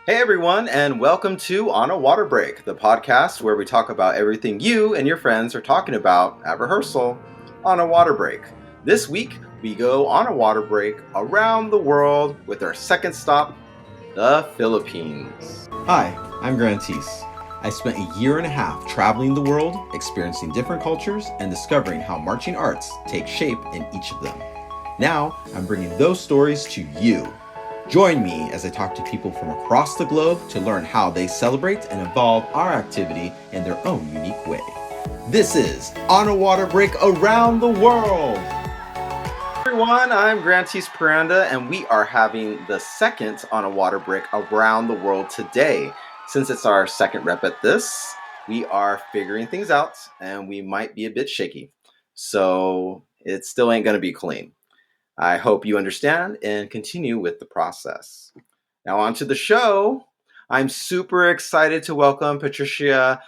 Hey everyone, and welcome to On a Water Break, the podcast where we talk about everything you and your friends are talking about at rehearsal on a water break. This week, we go on a water break around the world with our second stop, the Philippines. Hi, I'm Grantis. I spent a year and a half traveling the world, experiencing different cultures, and discovering how marching arts take shape in each of them. Now, I'm bringing those stories to you. Join me as I talk to people from across the globe to learn how they celebrate and evolve our activity in their own unique way. This is On a Water Break Around the World. Everyone, I'm Grantis Peranda, and we are having the second On a Water Break around the world today. Since it's our second rep at this, we are figuring things out, and we might be a bit shaky. So it still ain't going to be clean. I hope you understand and continue with the process. Now on to the show. I'm super excited to welcome Patricia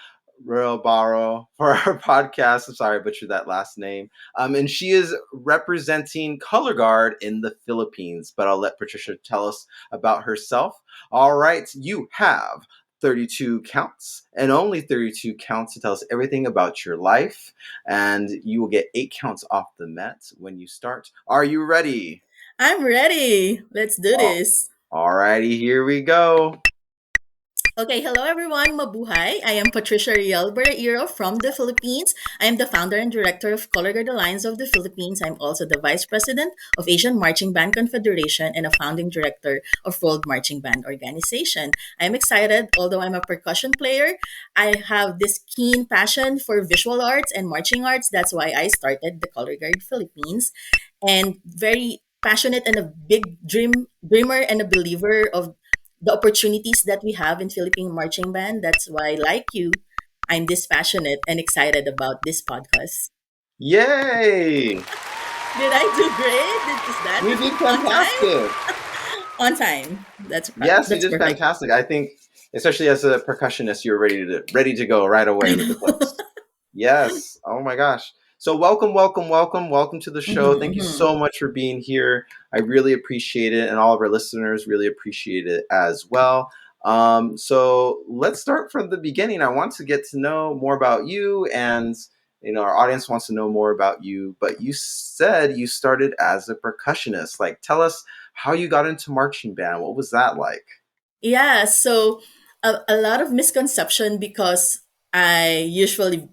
Real Barairo for our podcast. I'm sorry I butchered that last name. And she is representing Color Guard in the Philippines, but I'll let Patricia tell us about herself. All right, you have 32 counts and only 32 counts to tell us everything about your life, and you will get 8 counts off the mat when you start. Are you ready? I'm ready. Let's do this. All righty, here we go. Okay, hello everyone. Mabuhay. I am Patricia Real Barairo from the Philippines. I am the founder and director of Color Guard Alliance of the Philippines. I'm also the vice president of Asian Marching Band Confederation and a founding director of World Marching Band Organization. I'm excited, although I'm a percussion player. I have this keen passion for visual arts and marching arts. That's why I started the Color Guard Philippines, and very passionate and a big dreamer and a believer of the opportunities that we have in Philippine marching band. That's why, like you, I'm this passionate and excited about this podcast. Yay! Did I do great? Is that You did on time? fantastic. On time. Yes, you That's did perfect. fantastic. I think, especially as a percussionist, you're ready to go right away with the clicks. Yes. Oh my gosh. So welcome to the show. Thank you Mhm. so much for being here. I really appreciate it, and all of our listeners really appreciate it as well. So let's start from the beginning. I want to get to know more about you, and our audience wants to know more about you. But you said you started as a percussionist. Like, tell us how you got into marching band. What was that like? Yeah, so a lot of misconception because I usually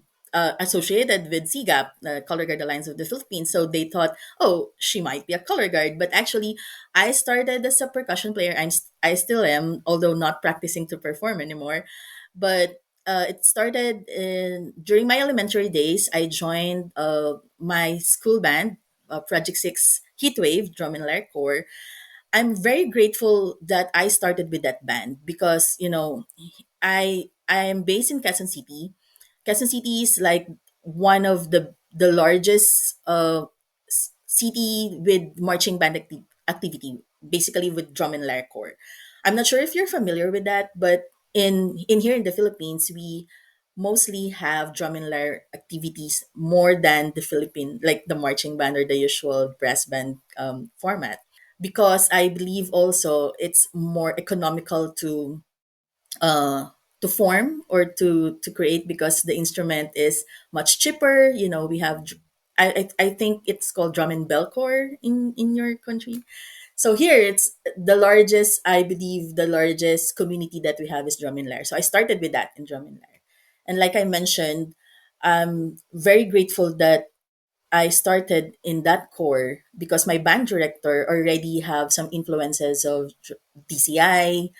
associated with CGAP, Color Guard Alliance of the Philippines. So they thought, oh, she might be a color guard. But actually, I started as a percussion player. I still am, although not practicing to perform anymore. But it started during my elementary days. I joined my school band, Project 6 Heatwave, Drum and Lyre Corps. I'm very grateful that I started with that band because I am based in Quezon City. Quezon City is like one of the largest city with marching band activity, basically with drum and lyre corps. I'm not sure if you're familiar with that, but in here in the Philippines, we mostly have drum and lyre activities more than the Philippine, like the marching band or the usual brass band format, because I believe also it's more economical uh, to form or to create, because the instrument is much cheaper. We have I think it's called drum and bell corps in your country. So here it's the largest, I believe the largest community that we have is drum and lyre. So I started with that in drum and lyre. And like I mentioned, I'm very grateful that I started in that core because my band director already have some influences of DCI,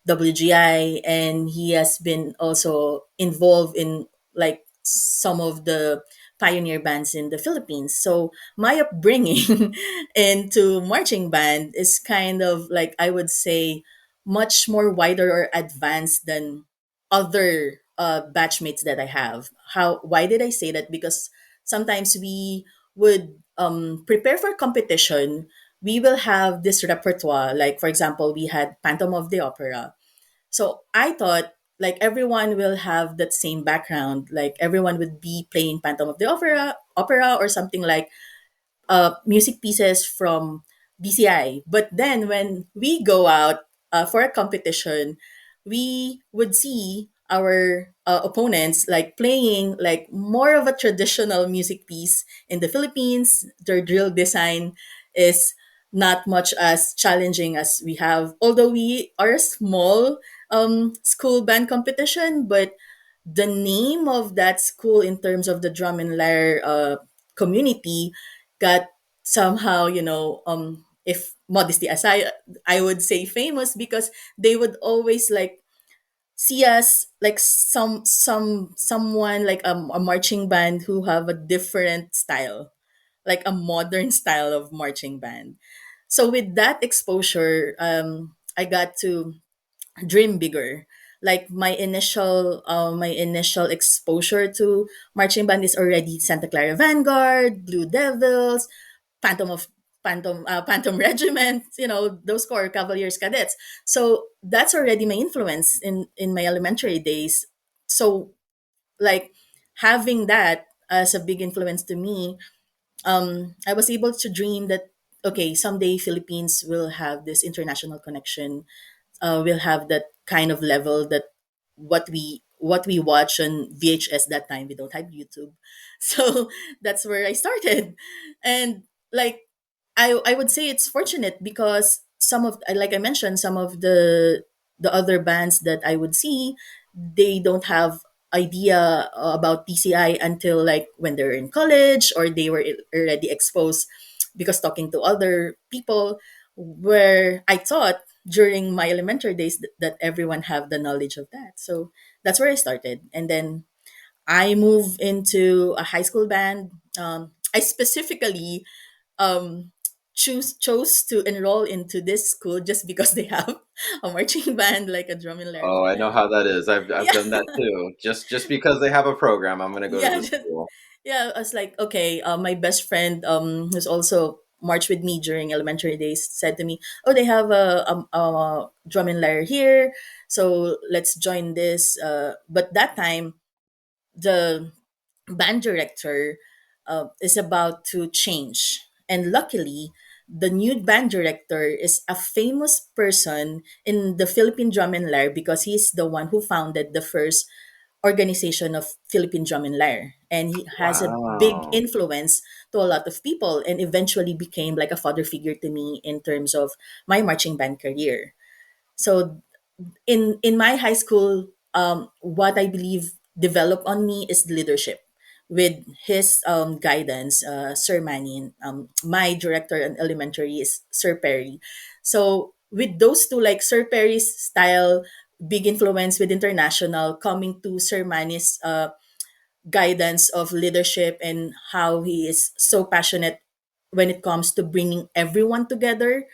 WGI, and he has been also involved in like some of the pioneer bands in the Philippines. So my upbringing into marching band is kind of like, I would say, much more wider or advanced than other batchmates that I have. Why did I say that? Because sometimes we would prepare for competition. We will have this repertoire. Like, for example, we had Phantom of the Opera. So I thought like everyone will have that same background. Like everyone would be playing Phantom of the Opera or something like music pieces from BCI. But then when we go out, for a competition, we would see our opponents like playing like more of a traditional music piece in the Philippines. Their drill design is not much as challenging as we have, although we are a small school band competition, but the name of that school in terms of the drum and lyre community got somehow, if modesty aside, I would say famous because they would always like see us like someone like a marching band who have a different style, like a modern style of marching band. So with that exposure, I got to dream bigger. Like my initial exposure to marching band is already Santa Clara Vanguard, Blue Devils, Phantom of Phantom Regiment, those core Cavaliers Cadets. So that's already my influence in my elementary days. So like having that as a big influence to me, I was able to dream that okay, someday Philippines will have this international connection, will have that kind of level that what we watch on VHS that time. We don't have YouTube, so that's where I started, and like I would say it's fortunate because like I mentioned, some of the other bands that I would see, they don't have idea about PCI until like when they're in college or they were already exposed because talking to other people, where I thought during my elementary days that everyone have the knowledge of that. So that's where I started, and then I moved into a high school band. I specifically um, chose to enroll into this school just because they have a marching band, like a drum and lyre Oh, I know band. how that is. I've Yeah, done that too. Just because they have a program, I'm gonna go to yeah, the school. yeah. I was like, okay. My best friend, who's also marched with me during elementary days, said to me, "Oh, they have a drum and lyre here, so let's join this." But that time, the band director is about to change. And luckily, the new band director is a famous person in the Philippine drum and lyre because he's the one who founded the first organization of Philippine drum and lyre. And he has a big Wow. influence to a lot of people and eventually became like a father figure to me in terms of my marching band career. So in my high school, what I believe developed on me is leadership. With his guidance, Sir Manny, my director in elementary is Sir Perry. So with those two, like Sir Perry's style, big influence with international, coming to Sir Manny's guidance of leadership and how he is so passionate when it comes to bringing everyone together,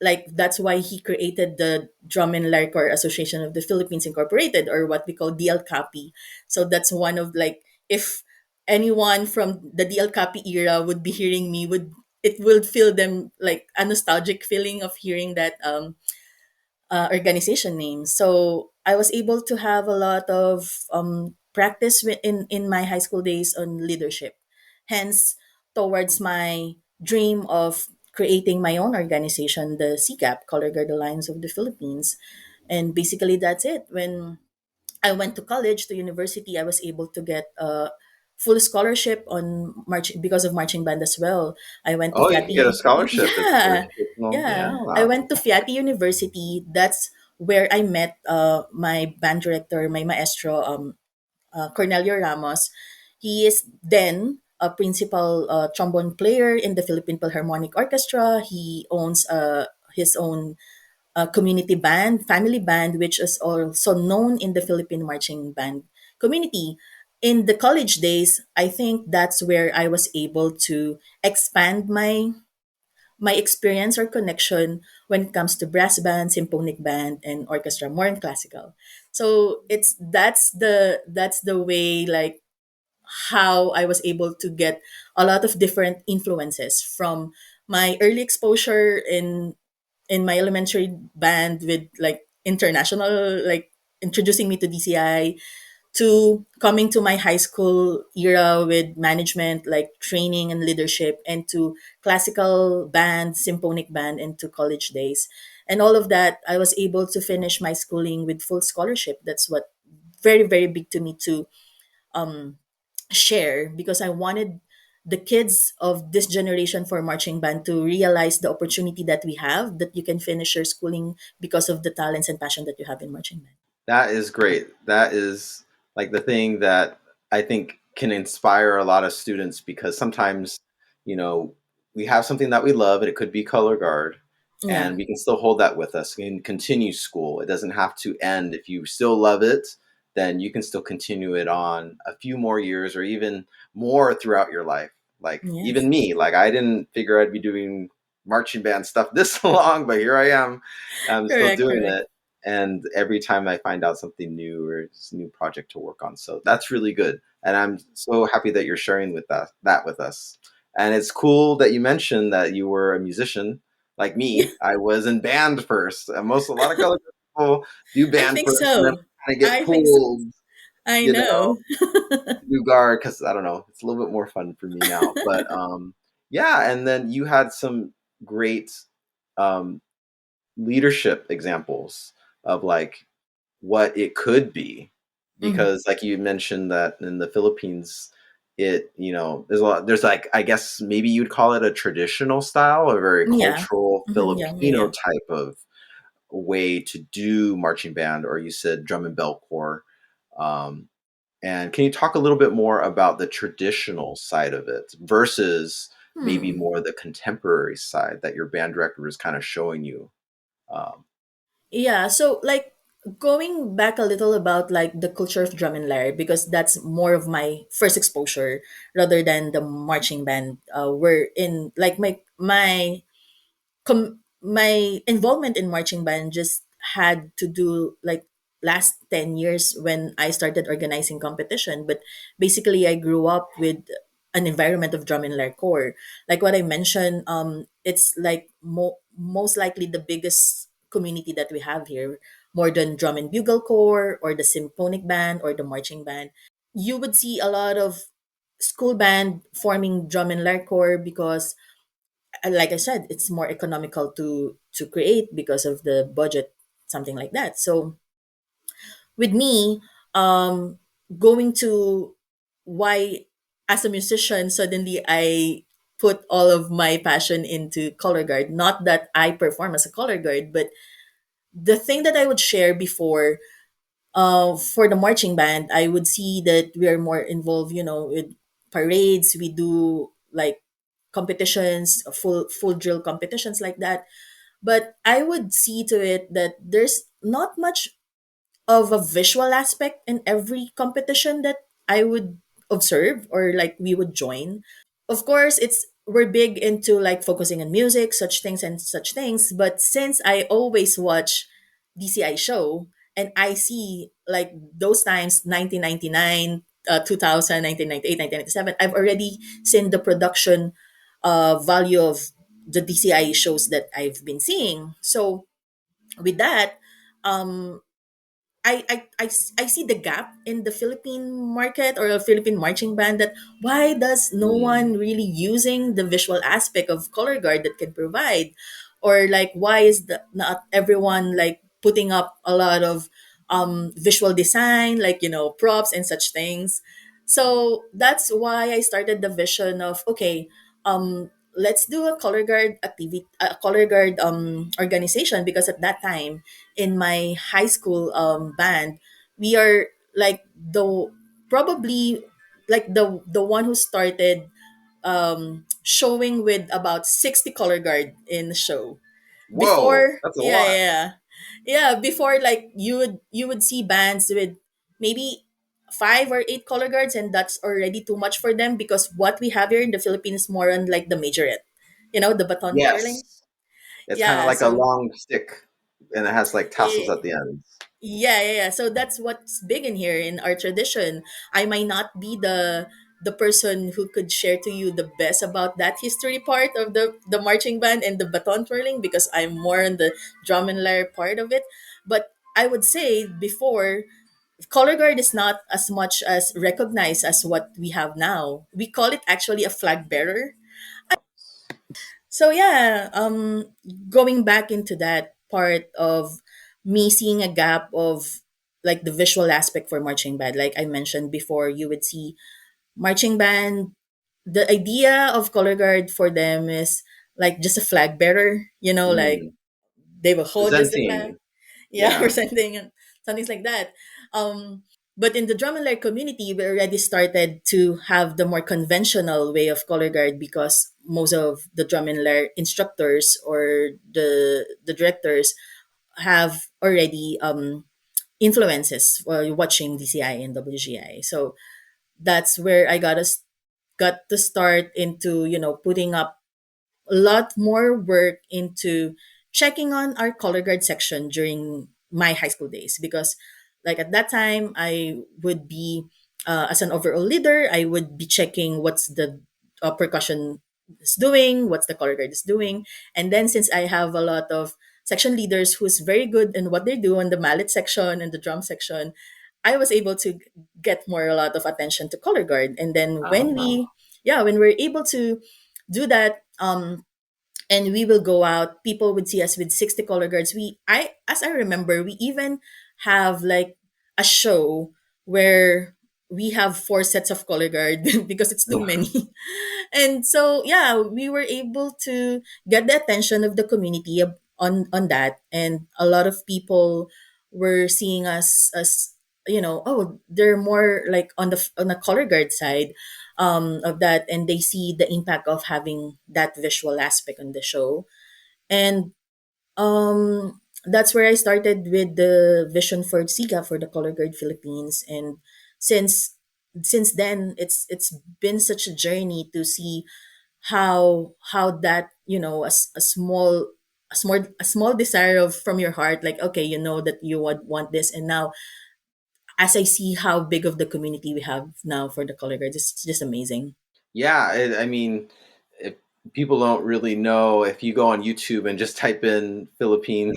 like that's why he created the Drum and Lyre Corps Association of the Philippines Incorporated, or what we call DL Copy. So that's one of like, if anyone from the DL Copy era would be hearing me, would it will feel them like a nostalgic feeling of hearing that organization name. So I was able to have a lot of practice in my high school days on leadership. Hence, towards my dream of creating my own organization, the CGAP, Color Guard Alliance of the Philippines. And basically, that's it. When I went to college, to university, I was able to get a full scholarship on marching because of marching band as well. I went to Oh, you can get a Fiati. scholarship if for Yeah, educational. yeah. I Yeah. went to Fiati University. That's where I met my band director, my maestro, Cornelio Ramos. He is then a principal trombone player in the Philippine Philharmonic Orchestra. He owns his own community band, family band, which is also known in the Philippine marching band community. In the college days, I think that's where I was able to expand my experience or connection when it comes to brass band, symphonic band, and orchestra, more in classical. So that's the way, like, how I was able to get a lot of different influences from my early exposure in my elementary band with like international, like introducing me to DCI, to coming to my high school era with management, like training and leadership, and to classical band, symphonic band, and to college days. and all of that, I was able to finish my schooling with full scholarship. That's what very, very big to me to share, because I wanted the kids of this generation for marching band to realize the opportunity that we have, that you can finish your schooling because of the talents and passion that you have in marching band. That is great. That is like the thing that I think can inspire a lot of students because sometimes, you know, we have something that we love and it could be color guard Yeah. and we can still hold that with us and continue school. It doesn't have to end. If you still love it, then you can still continue it on a few more years or even more throughout your life. Like Yes. even me, like I didn't figure I'd be doing marching band stuff this long, but here I am. I'm still Correct. doing Correct. it and every time I find out something new or it's a new project to work on. So that's really good. And I'm so happy that you're sharing with that with us. And it's cool that you mentioned that you were a musician like me. I was in band first. And a lot of color people do I band think first and then so. kind of get I think so. pulled, I you know, know. new guard because I don't know, it's a little bit more fun for me now. But yeah, and then you had some great um leadership examples of like what it could be Mhm. because like you mentioned that in the Philippines there's a lot there's like I guess maybe you'd call it a traditional style, a very Yeah. cultural Yeah. Yeah. Filipino Yeah. type of way to do marching band or you said drum and bell corps. um, and can you talk a little bit more about the traditional side of it versus maybe Hmm. more the contemporary side that your band director is kind of showing you? um, Yeah, so like going back a little about like the culture of drum and lyre, because that's more of my first exposure rather than the marching band. We're in like my involvement in marching band just had to do like last 10 years when I started organizing competition. But basically I grew up with an environment of drum and lyre corps. Like what I mentioned, it's like most likely the biggest community that we have here, more than drum and bugle corps or the symphonic band or the marching band. You would see a lot of school band forming drum and lyre corps because, like I said, it's more economical to create because of the budget, something like that. So with me, going to why as a musician suddenly I put all of my passion into color guard. Not that I perform as a color guard, but the thing that I would share before, for the marching band, I would see that we are more involved, with parades. We do like competitions, full drill competitions like that. But I would see to it that there's not much of a visual aspect in every competition that I would observe or like we would join. Of course, it's we're big into like focusing on music, such things and such things. But since I always watch DCI show and I see like those times 1999, 2000, 1998, 1997, I've already seen the production value of the DCI shows that I've been seeing. So with that, um, I see the gap in the Philippine market or a Philippine marching band, that why does no mm, one really using the visual aspect of color guard that can provide, or like why is not everyone like putting up a lot of visual design, like props and such things. So that's why I started the vision of, okay, let's do a color guard activity, a color guard organization, because at that time in my high school band, we are like the probably like the one who started showing with about 60 color guard in the show. whoa, Before, that's a yeah, lot. yeah, yeah. Yeah, before, like you would see bands with maybe 5 or 8 color guards, and that's already too much for them, because what we have here in the Philippines is more on like the majorette, the baton twirling. Yes. It's kind of Yeah, like a so long stick and it has like tassels at the end. yeah, yeah, yeah. So that's what's big in here in our tradition. I might not be the person who could share to you the best about that history part of the marching band and the baton twirling, because I'm more on the drum and lyre part of it. But I would say before, color guard is not as much as recognized as what we have now. We call it actually a flag bearer. So yeah, going back into that. part of me seeing a gap of like the visual aspect for marching band. Like I mentioned before, you would see marching band, the idea of color guard for them is like just a flag bearer, like Mm. they will hold just the flag, Presenting. yeah, or Yeah. something, something like that. Um, but in the drum and lyre community, we already started to have the more conventional way of color guard because most of the drum and lyre instructors or the directors have already influences while watching DCI and WGI. So that's where I got to start into putting up a lot more work into checking on our color guard section during my high school days because like at that time I would be as an overall leader I would be checking what's the percussion is doing, what's the color guard is doing, and then since I have a lot of section leaders who's very good in what they do in the mallet section and the drum section, I was able to get more a lot of attention to color guard. And then when Oh. we yeah when we're able to do that, and we will go out, people would see us with 60 color guards. As I remember, we even have like a show where we have four sets of color guard because it's too many. And so yeah, we were able to get the attention of the community on that, and a lot of people were seeing us as oh, they're more like on the color guard side of that, and they see the impact of having that visual aspect on the show. And that's where I started with the vision for SIGA for the Color Guard Philippines. And since since then, it's been such a journey to see how that a small desire of from your heart, like okay, that you would want this, and now as I see how big of the community we have now for the color guards, it's just amazing. Yeah, I mean, if people don't really know, if you go on YouTube and just type in Philippine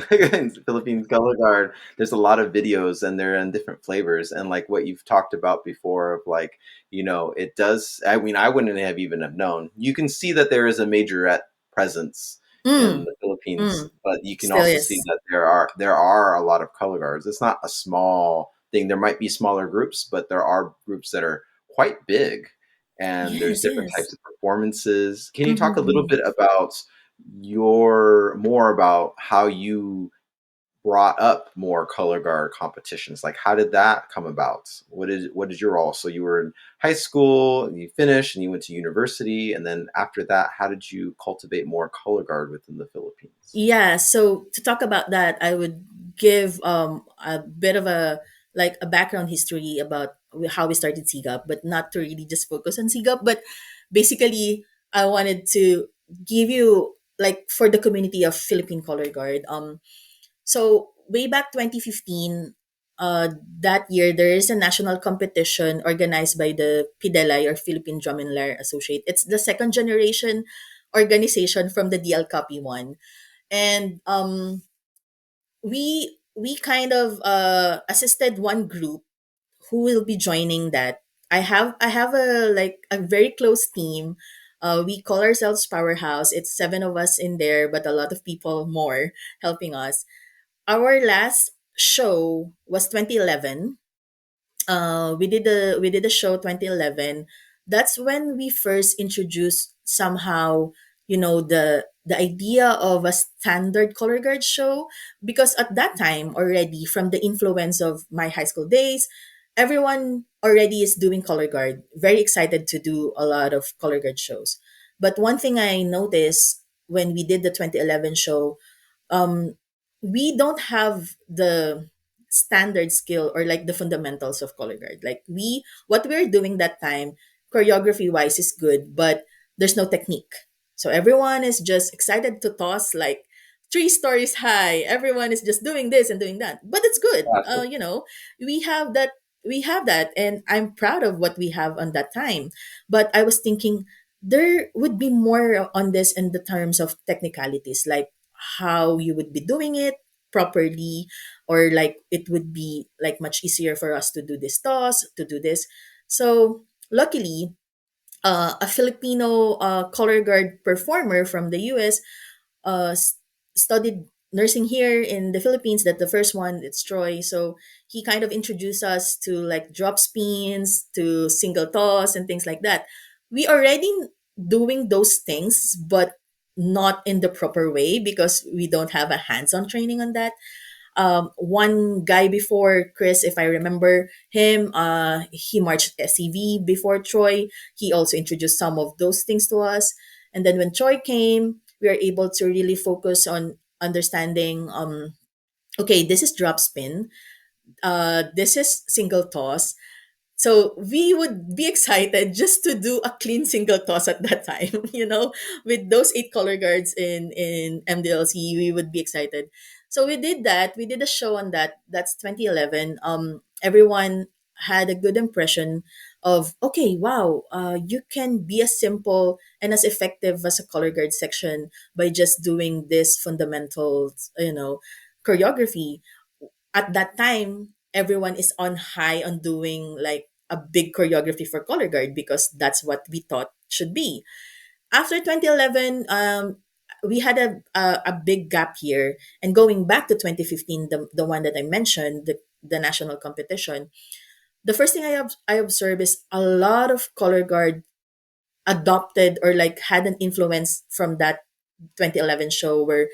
Philippines color guard, there's a lot of videos and they're in different flavors. And like what you've talked about before, of like, it does. I mean, I wouldn't have even have known. You can see that there is a majorette presence in Mm, the Philippines, mm, but you can still also see is. that there are a lot of color guards. It's not a small thing. There might be smaller groups, but there are groups that are quite big, and there's Yes, different yes. types of performances. Can you talk a little Mm-hmm. bit about more about how you brought up more color guard competitions? Like, how did that come about? What is your role? So you were in high school and you finished and you went to university, and then after that, how did you cultivate more color guard within the Philippines? Yeah, so to talk about that, I would give a bit of a background history about how we started CGAP, but not to really just focus on CGAP, but basically I wanted to give you like for the community of Philippine Color Guard. So way back 2015, that year there is a national competition organized by the PDLI or Philippine Drum and Lyre Associate. It's the second generation organization from the DL Copy one, and we kind of assisted one group who will be joining that. I have a very close team. We call ourselves Powerhouse. It's seven of us in there, but a lot of people more helping us. Our last show was 2011. We did the show 2011. That's when we first introduced somehow the idea of a standard color guard show, because at that time already, from the influence of my high school days, everyone already is doing color guard, very excited to do a lot of color guard shows. But one thing I noticed when we did the 2011 show, um, we don't have the standard skill or like the fundamentals of color guard. Like what we're doing that time, choreography wise, is good, but there's no technique. So everyone is just excited to toss like 3 stories high. Everyone is just doing this and doing that, but it's good. Yeah. We have that. We have that, and I'm proud of what we have on that time. But I was thinking there would be more on this in the terms of technicalities, like how you would be doing it properly, or like it would be like much easier for us to do this toss, to do this. So luckily, a Filipino color guard performer from the US uh, s- studied nursing here in the Philippines. That the first one, it's Troy. So he kind of introduced us to like drop spins, to single toss, and things like that. We already doing those things, but not in the proper way because we don't have a hands-on training on that. One guy before Chris, if I remember him, he marched SCV before Troy. He also introduced some of those things to us. And then when Troy came, we were able to really focus on understanding, okay, this is drop spin, this is single toss, so we would be excited just to do a clean single toss at that time, with those eight color guards in MDLC, we would be excited. So we did that. We did a show on that. That's 2011. Everyone had a good impression of, okay, wow, you can be as simple and as effective as a color guard section by just doing this fundamental, choreography. At that time, everyone is on high on doing like a big choreography for color guard because that's what we thought should be. After 2011, we had a big gap here. And going back to 2015, the one that I mentioned, the national competition, the first thing I observed is a lot of color guard adopted or like had an influence from that 2011 show where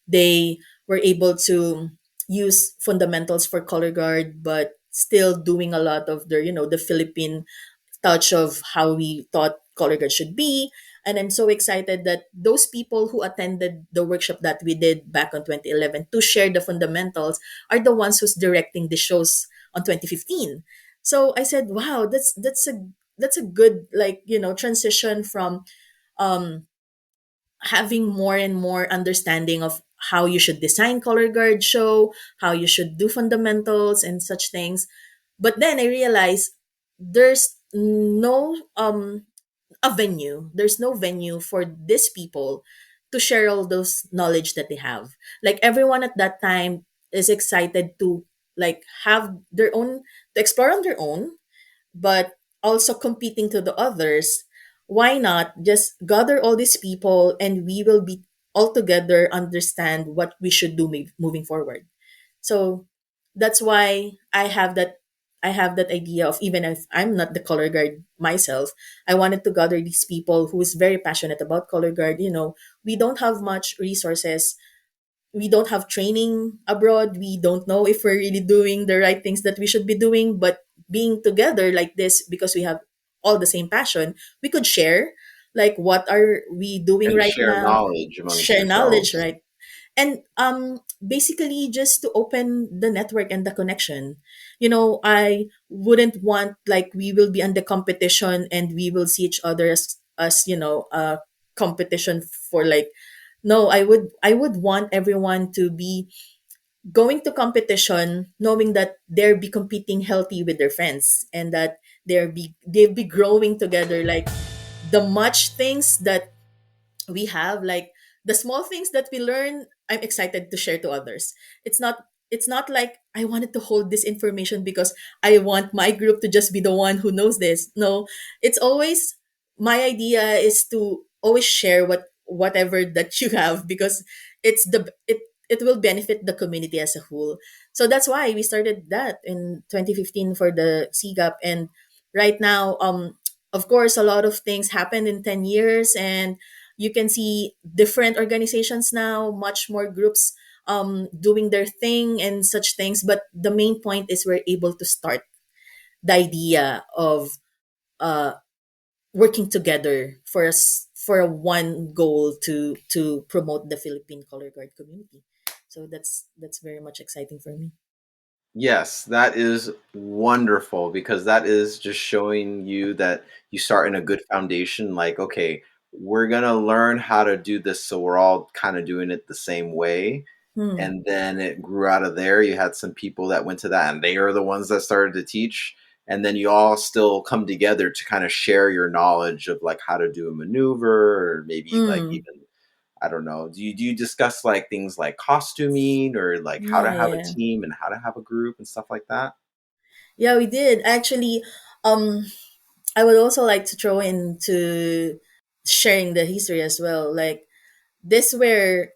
they were able to use fundamentals for color guard but still doing a lot of their, the Philippine touch of how we thought color guard should be. And I'm so excited that those people who attended the workshop that we did back on 2011 to share the fundamentals are the ones who's directing the shows on 2015. So I said, wow, that's a good, like, transition from um having more and more understanding of how you should design color guard show, how you should do fundamentals and such things. But then I realized there's no a venue. There's no venue for these people to share all those knowledge that they have. Like everyone at that time is excited to like have their own, to explore on their own, but also competing to the others. Why not just gather all these people and we will be all together understand what we should do moving forward. So that's why I have that idea of, even if I'm not the color guard myself, I wanted to gather these people who is very passionate about color guard. We don't have much resources, we don't have training abroad, we don't know if we're really doing the right things that we should be doing, but being together like this because we have all the same passion, we could share like what are we doing And right share now, knowledge amongst share knowledge, yourselves. right? And basically just to open the network and the connection. I wouldn't want like we will be on the competition and we will see each other as competition for like, no, I would want everyone to be going to competition knowing that they'll be competing healthy with their friends and that they'll be growing together, like the much things that we have, like the small things that we learn, I'm excited to share to others. It's not like I wanted to hold this information because I want my group to just be the one who knows this. No, it's always, my idea is to always share whatever that you have because it will benefit the community as a whole. So that's why we started that in 2015 for the CGAP. And right now, of course, a lot of things happened in 10 years, and you can see different organizations now, much more groups doing their thing and such things. But the main point is we're able to start the idea of uh, working together for a one goal to promote the Philippine color guard community. So that's very much exciting for me. Yes, that is wonderful because that is just showing you that you start in a good foundation. Like, okay, we're going to learn how to do this so we're all kind of doing it the same way. Hmm. And then it grew out of there. You had some people that went to that and they are the ones that started to teach. And then you all still come together to kind of share your knowledge of like how to do a maneuver or maybe like Hmm. even I don't know. Do you discuss like things like costuming or like how to Yeah, have a yeah. team and how to have a group and stuff like that? Yeah, we did. Actually, I would also like to throw into sharing the history as well. Like this where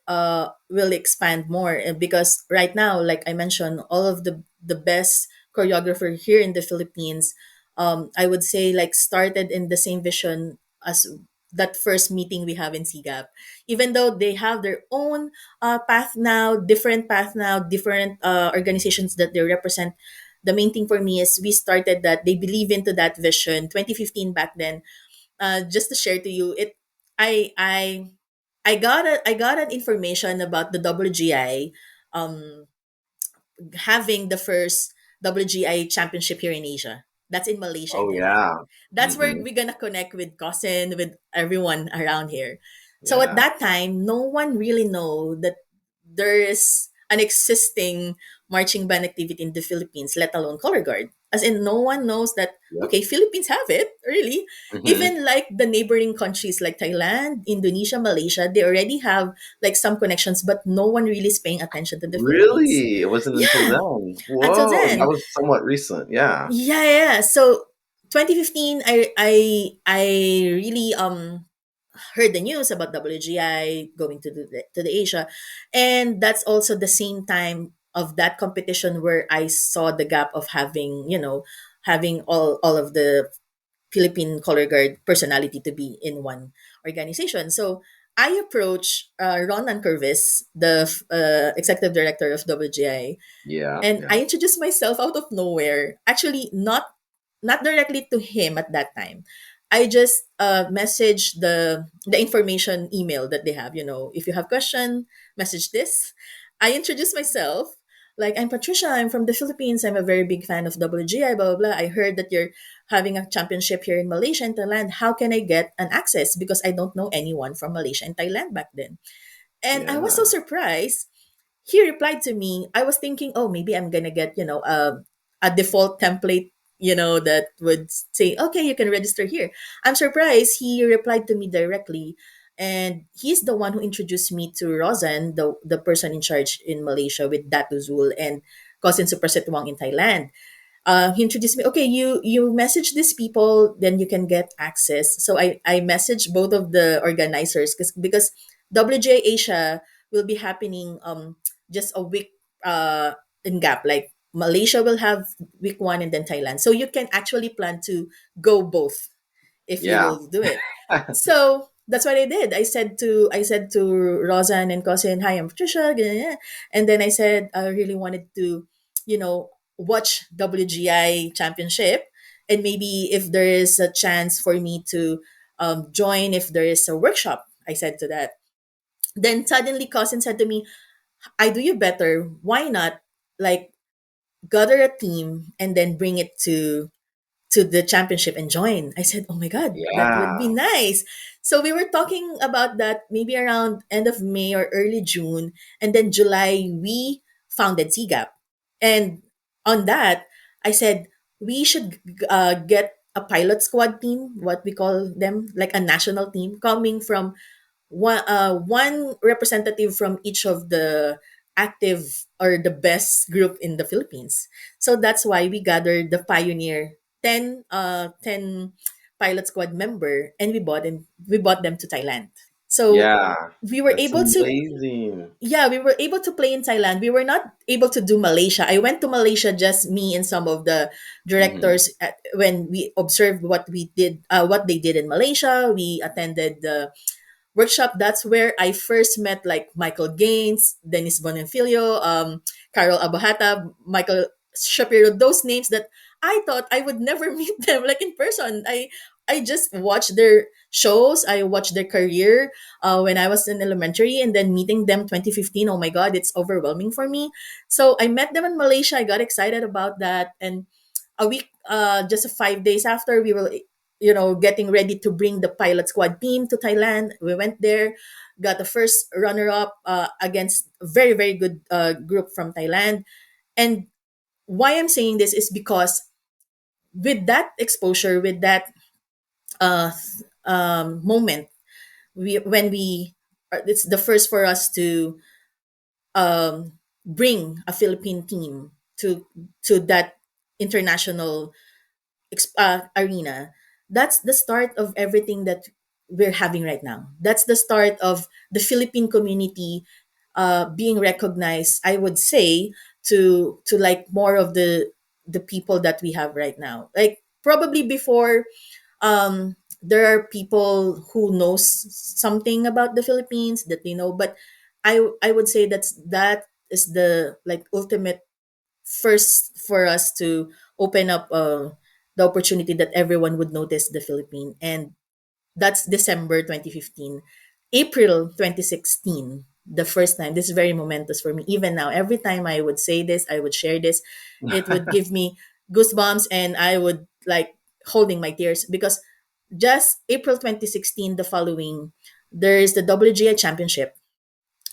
will expand more, because right now, like I mentioned, all of the best choreographer here in the Philippines, I would say, like, started in the same vision as that first meeting we have in CGAP. Even though they have their own path now, different organizations that they represent, the main thing for me is we started that they believe into that vision 2015 back then. Just to share to you, I I I got an information about the WGI having the first WGI championship here in Asia. That's in Malaysia, in Oh Thailand. yeah. That's where Hmm. we're gonna connect with cousin, with everyone around here. So at Yeah. that time, no one really know that there is an existing marching band activity in the Philippines, let alone color guard. As in, no one knows that, Yep. okay, Philippines have it, really. Hmm. Even like the neighboring countries like Thailand, Indonesia, Malaysia, they already have like some connections, but no one really is paying attention to the Philippines. Really? It wasn't until Yeah, then. until Whoa, that then. was somewhat recent. Yeah. Yeah, yeah, yeah. So 2015, I really heard the news about WGI going to the Asia, and that's also the same time of that competition where I saw the gap of having, having all of the Philippine color guard personality to be in one organization. So I approached Ronan Curvis, the executive director of WGI, Yeah. and Yeah. I introduced myself out of nowhere. Actually, not directly to him at that time. I just messaged the information email that they have. If you have question, message this. I introduced myself. Like, I'm Patricia. I'm from the Philippines. I'm a very big fan of WGI. Blah blah blah. I heard that you're having a championship here in Malaysia and Thailand. How can I get an access? Because I don't know anyone from Malaysia and Thailand back then. And I was so Yeah. surprised. He replied to me. I was thinking, oh, maybe I'm gonna get, a default template, that would say, okay, you can register here. I'm surprised he replied to me directly, and he's the one who introduced me to Rosan, the person in charge in Malaysia with Datu Zul and cousin Super Setwang in Thailand. He introduced me. Okay, you message these people, then you can get access. So I messaged both of the organizers, because WJ Asia will be happening just a week in gap. Like, Malaysia will have week one and then Thailand. So you can actually plan to go both if you Yeah. will do it. So that's what I did. I said to Rosan and Cousin, hi, I'm Patricia, ganyan, ganyan. And then I said I really wanted to, watch WGI championship, and maybe if there is a chance for me to join if there is a workshop. I said to that. Then suddenly Cousin said to me, I do you better. Why not, like, gather a team and then bring it to the championship and join. I said, "Oh my god, that would be Yeah. nice." So we were talking about that maybe around end of May or early June, and then July we founded CGAP. And on that, I said we should get a pilot squad team, what we call them, like a national team coming from one representative from each of the active or the best group in the Philippines. So that's why we gathered the pioneer 10 pilot squad member, and we bought them to Thailand. So Yeah. we were That's able to amazing. yeah, we were able to play in Thailand. We were not able to do Malaysia. I went to Malaysia, just me and some of the Hmm. directors, when we observed what they did in Malaysia. We attended the workshop. That's where I first met like Michael Gaines, Dennis Bonenfilio, Carol Abahata, Michael Shapiro. Those names that I thought I would never meet them like in person. I just watched their shows. I watched their career when I was in elementary, and then meeting them 2015. Oh my God, it's overwhelming for me. So I met them in Malaysia. I got excited about that, and a week, just 5 days after, we were, getting ready to bring the pilot squad team to Thailand. We went there, got the first runner-up against a very, very good group from Thailand. And why I'm saying this is because with that exposure, with that uh, moment, when we, it's the first for us to bring a Philippine team to that international arena. That's the start of everything that we're having right now. That's the start of the Philippine community being recognized, I would say, to like more of the people that we have right now. Like probably before, there are people who knows something about the Philippines that they know, but I would say that is the like ultimate first for us to open up the opportunity that everyone would notice the Philippine. And that's December 2015. April 2016, the first time. This is very momentous for me. Even now, every time I would say this, I would share this, it would give me goosebumps and I would like holding my tears because just April 2016, the following, there is the WGI Championship,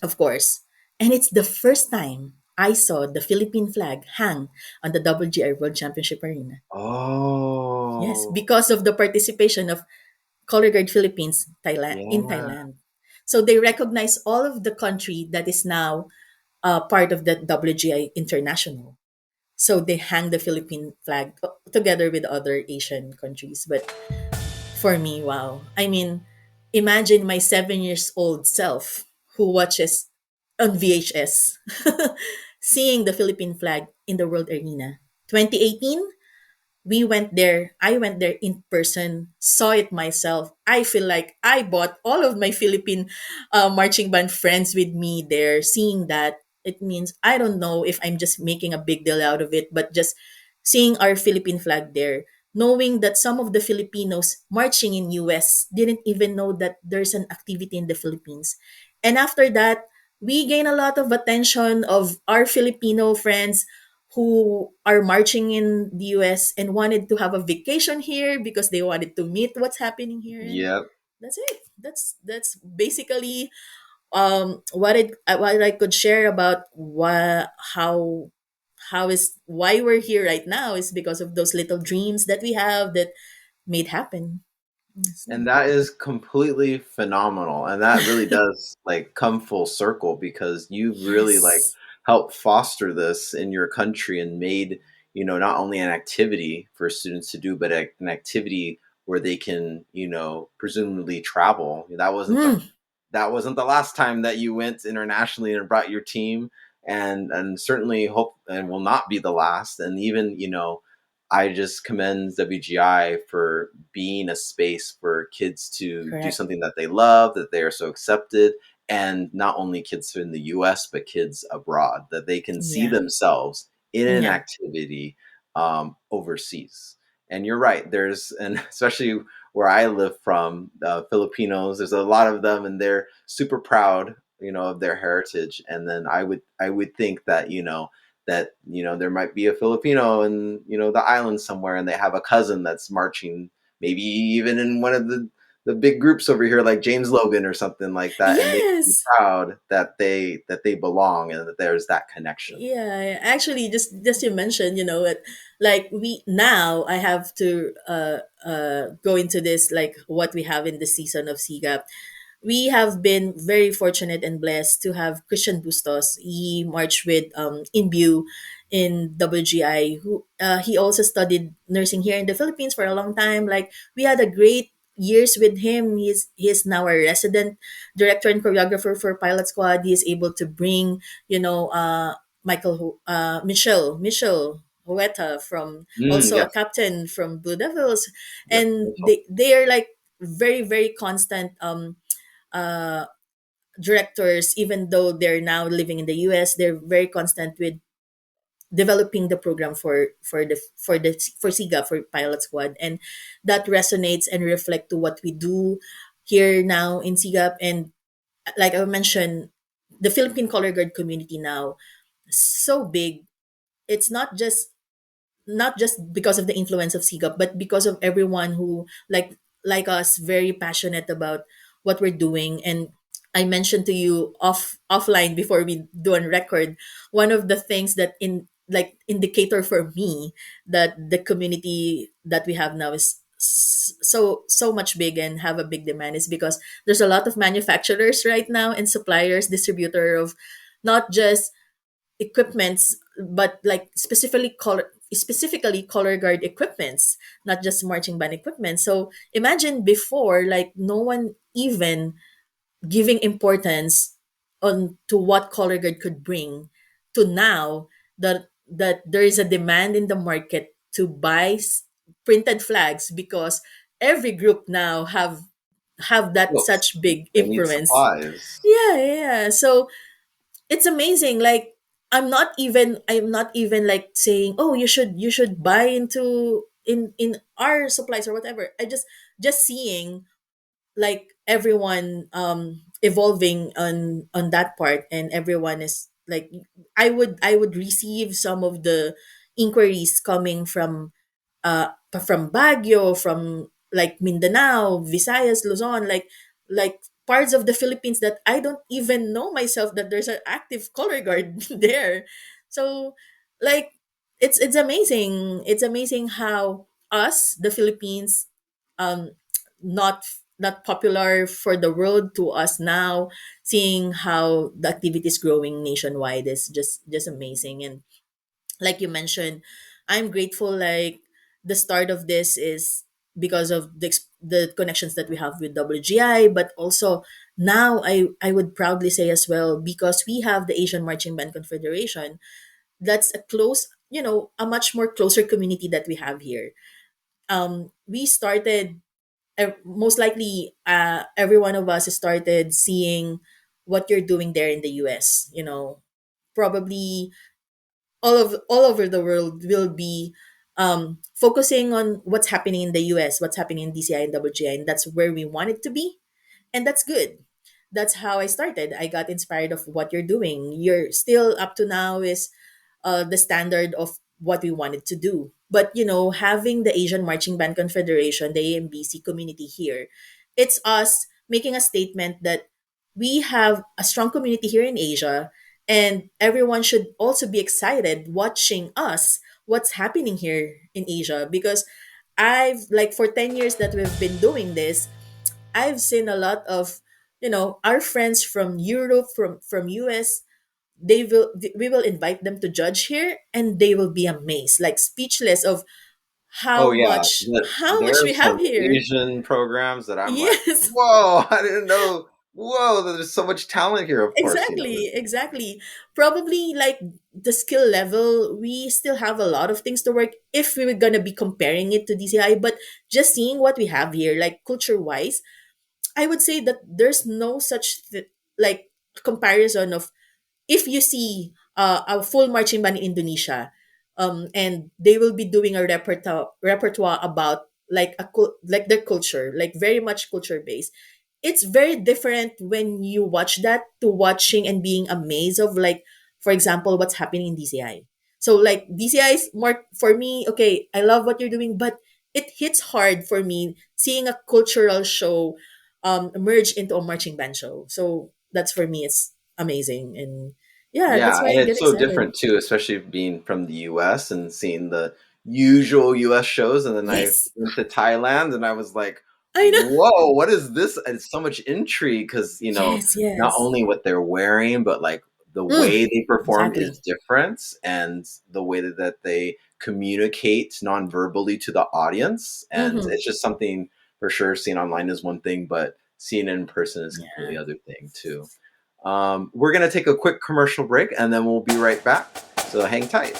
of course. And it's the first time I saw the Philippine flag hang on the WGI World Championship Arena. Yes, Oh, because of the participation of Color Guard Philippines, Thailand, in yeah. Thailand. So they recognize all of the country that is now part of the WGI International. So they hang the Philippine flag together with other Asian countries. But for me, wow. I mean, imagine my 7 years old self who watches on VHS seeing the Philippine flag in the world arena. 2018, we went there. I went there in person, saw it myself. I feel like I bought all of my Philippine marching band friends with me there. Seeing that, it means I don't know if I'm just making a big deal out of it, but just seeing our Philippine flag there, knowing that some of the Filipinos marching in US didn't even know that there's an activity in the Philippines. And after that, we gain a lot of attention of our Filipino friends who are marching in the US and wanted to have a vacation here because they wanted to meet what's happening here. And Yep. that's it. That's basically what I could share about how is why we're here right now is because of those little dreams that we have that made happen. So, And that is completely phenomenal. And that really does like come full circle because you've really like yes. helped foster this in your country and made, not only an activity for students to do, but an activity where they can, presumably travel. Mm, That wasn't the last time that you went internationally and brought your team, and certainly hope and will not be the last. And even, I just commend WGI for being a space for kids to do correct. something that they love, that they are so accepted, and not only kids in the US, but kids abroad, that they can see Yeah. themselves in an Yeah. activity overseas. And you're right, and especially where I live from, Filipinos, there's a lot of them, and they're super proud, of their heritage. And then I would think that, there might be a Filipino in, the island somewhere, and they have a cousin that's marching, maybe even in one of the big groups over here, like James Logan or something like that, and they can be Yes. proud that they belong and that there's that connection. Yeah, actually, just you mentioned, like we now I have to go into this like what we have in the season of SIGAP. We have been very fortunate and blessed to have Christian Bustos. He marched with Inbu in WGI. Who he also studied nursing here in the Philippines for a long time. Like we had a great years with him. He is now a resident director and choreographer for Pilot Squad. He is able to bring Michelle Hueta from also a Yes. captain from Blue Devils, Yep. and they are like very very constant uh, directors. Even though they're now living in the US, they're very constant with developing the program for SIGA for Pilot Squad, and that resonates and reflect to what we do here now in SIGAP. And like I mentioned, the Philippine Color Guard community now so big. It's not just because of the influence of SIGAP, but because of everyone who like us, very passionate about what we're doing. And I mentioned to you offline before we do on record, one of the things that in like indicator for me that the community that we have now is so much big and have a big demand is because there's a lot of manufacturers right now and suppliers, distributor of not just equipments, but like specifically color specifically color guard equipments, not just marching band equipment. So imagine before, like no one even giving importance on to what color guard could bring, to now that there is a demand in the market to buy printed flags, because every group now have that Well, such big they need influence. supplies. Yeah. So it's amazing. Like I'm not even like saying, oh, you should buy into in our supplies or whatever. I just seeing like everyone evolving on that part, and everyone is like, I would receive some of the inquiries coming from Baguio, from like Mindanao, Visayas, Luzon, like parts of the Philippines that I don't even know myself that there's an active color guard there. So like it's amazing. It's amazing how us, the Philippines, um not not popular for the world, to us now, seeing how the activity is growing nationwide is just amazing. And like you mentioned, I'm grateful, like the start of this is because of the connections that we have with WGI, but also now I would proudly say as well, because we have the Asian Marching Band Confederation. That's a close, a much more closer community that we have here. We started, most likely, every one of us started seeing what you're doing there in the US. Probably all over the world will be focusing on what's happening in the US, what's happening in DCI and WGI, and that's where we want it to be, and that's good. That's how I started. I got inspired of what you're doing. You're still up to now is the standard of what we wanted to do. But having the Asian Marching Band Confederation, the AMBC community here, it's us making a statement that we have a strong community here in Asia, and everyone should also be excited watching us, what's happening here in Asia. Because I've, like, for 10 years that we've been doing this, I've seen a lot of, our friends from Europe, from US. We will invite them to judge here, and they will be amazed, like speechless of Oh how yeah, much how there much are we have some here. Asian programs that I'm like, Yes. whoa, I didn't know. Whoa, there's so much talent here. Of course, Exactly. Probably like the skill level, we still have a lot of things to work if we were gonna be comparing it to DCI. But just seeing what we have here, like culture wise, I would say that there's no such like comparison of, if you see a full marching band in Indonesia, and they will be doing a repertoire about like like their culture, like very much culture based. It's very different when you watch that to watching and being amazed of, like, for example, what's happening in DCI. So like DCI is more for me. Okay, I love what you're doing, but it hits hard for me seeing a cultural show merge into a marching band show. So that's, for me, it's amazing. And yeah, yeah, that's why and I get it's so excited. different too, especially being from the US and seeing the usual US shows. And then I Yes, went to Thailand and I was like, I know. whoa, what is this? And it's so much intrigue because, Yes, not yes. only what they're wearing, but like the Mm, way they perform is exactly. different, and the way that they communicate non-verbally to the audience. And Mm-hmm. it's just something, for sure, seeing online is one thing, but seeing it in person is a completely Yeah. other thing too. We're going to take a quick commercial break and then we'll be right back. So hang tight.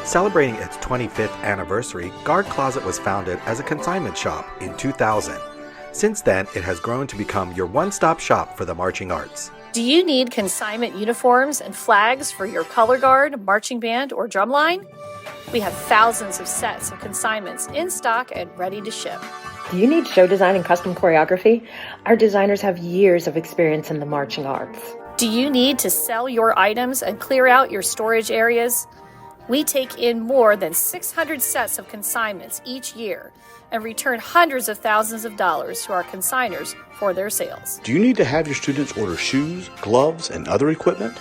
Celebrating its 25th anniversary, Guard Closet was founded as a consignment shop in 2000. Since then, it has grown to become your one-stop shop for the marching arts. Do you need consignment uniforms and flags for your color guard, marching band, or drumline? We have thousands of sets of consignments in stock and ready to ship. Do you need show design and custom choreography? Our designers have years of experience in the marching arts. Do you need to sell your items and clear out your storage areas? We take in more than 600 sets of consignments each year and return hundreds of thousands of dollars to our consigners for their sales. Do you need to have your students order shoes, gloves, and other equipment?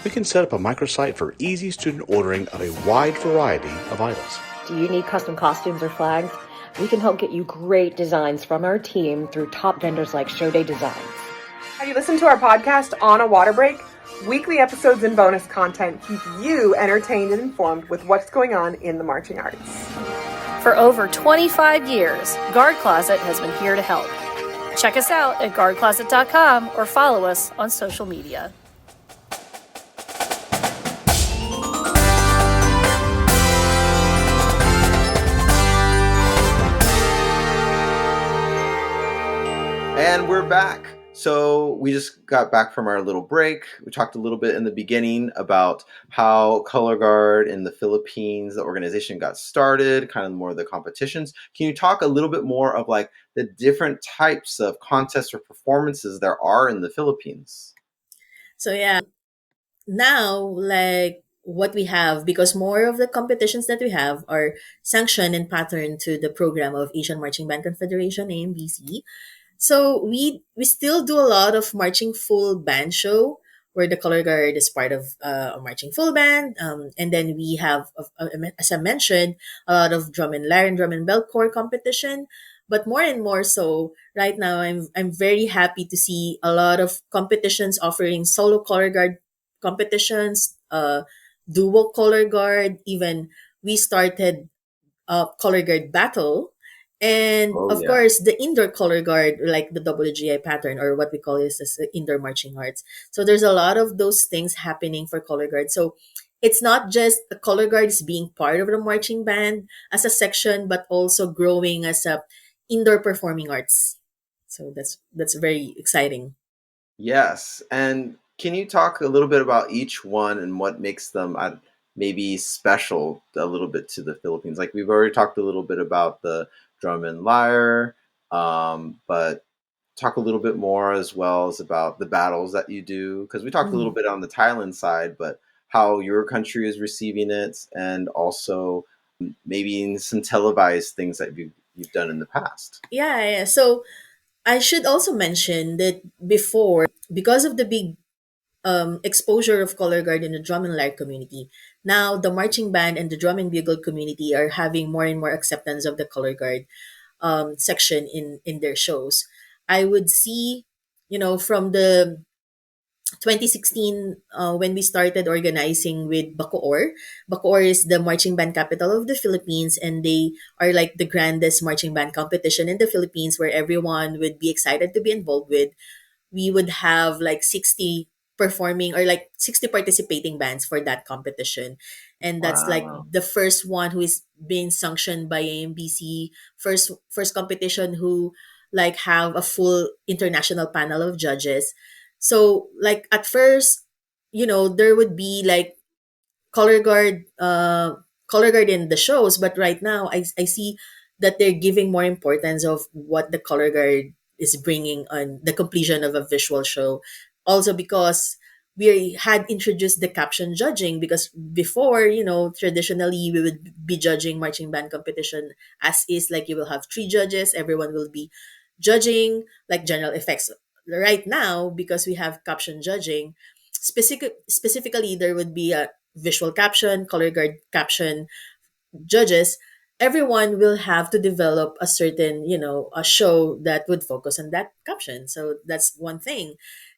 We can set up a microsite for easy student ordering of a wide variety of items. Do you need custom costumes or flags? We can help get you great designs from our team through top vendors like Show Day Designs. Have you listened to our podcast On a Water Break? Weekly episodes and bonus content keep you entertained and informed with what's going on in the marching arts. For over 25 years, Guard Closet has been here to help. Check us out at guardcloset.com or follow us on social media. And we're back. So we just got back from our little break. We talked a little bit in the beginning about how Color Guard in the Philippines, the organization got started, kind of more of the competitions. Can you talk a little bit more of like the different types of contests or performances there are in the Philippines? So yeah, now like what we have, because more of the competitions that we have are sanctioned and patterned to the program of Asian Marching Band Confederation, AMBC. So we still do a lot of marching full band show where the color guard is part of a marching full band, and then we have, as I mentioned, a lot of drum and lyre and drum and bell corps competition. But more and more so, right now I'm very happy to see a lot of competitions offering solo color guard competitions, duo color guard. Even we started color guard battle. And Oh of yeah. course, the indoor color guard, like the WGI pattern, or what we call this as the indoor marching arts. So there's a lot of those things happening for color guard. So it's not just the color guard is being part of the marching band as a section, but also growing as a indoor performing arts. So that's very exciting. Yes. And can you talk a little bit about each one and what makes them maybe special a little bit to the Philippines? Like we've already talked a little bit about the drum and lyre, but talk a little bit more as well as about the battles that you do. Because we talked a little Mm. bit on the Thailand side, but how your country is receiving it and also maybe in some televised things that you've done in the past. Yeah. So I should also mention that before, because of the big exposure of color guard in the drum and lyre community. Now, the marching band and the drum and bugle community are having more and more acceptance of the color guard section in their shows. I would see, from the 2016 when we started organizing with Bacoor. Bacoor is the marching band capital of the Philippines, and they are like the grandest marching band competition in the Philippines where everyone would be excited to be involved with. We would have like 60 performing or like 60 participating bands for that competition, and that's like Wow. the first one who is being sanctioned by AMBC, first competition who like have a full international panel of judges. So like at first, there would be like color guard color guard in the shows, but right now I see that they're giving more importance of what the color guard is bringing on the completion of a visual show. Also because we had introduced the caption judging, because before, traditionally we would be judging marching band competition as is, like you will have three judges, everyone will be judging like general effects. Right now, because we have caption judging, specifically there would be a visual caption, color guard caption judges. Everyone will have to develop a certain, a show that would focus on that caption. So that's one thing.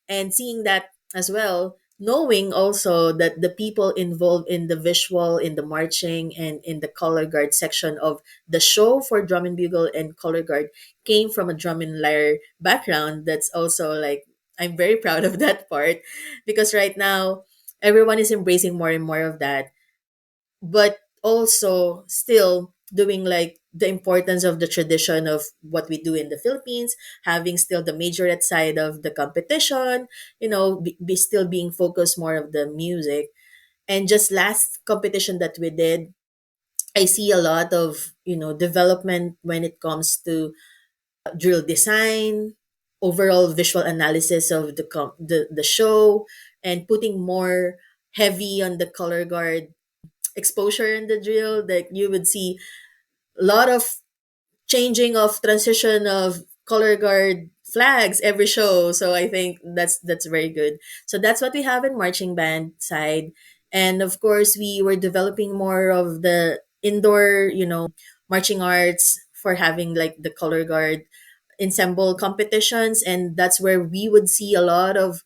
And seeing that as well, knowing also that the people involved in the visual, in the marching, and in the color guard section of the show for drum and bugle and color guard came from a drum and lyre background. That's also like, I'm very proud of that part, because right now everyone is embracing more and more of that, but also still doing like the importance of the tradition of what we do in the Philippines, having still the majorette side of the competition, be still being focused more of the music. And just last competition that we did, I see a lot of, development when it comes to drill design, overall visual analysis of the show, and putting more heavy on the color guard exposure in the drill. That you would see a lot of changing of transition of color guard flags every show. So I think that's very good. So that's what we have in marching band side. And of course we were developing more of the indoor, marching arts for having like the color guard ensemble competitions, and that's where we would see a lot of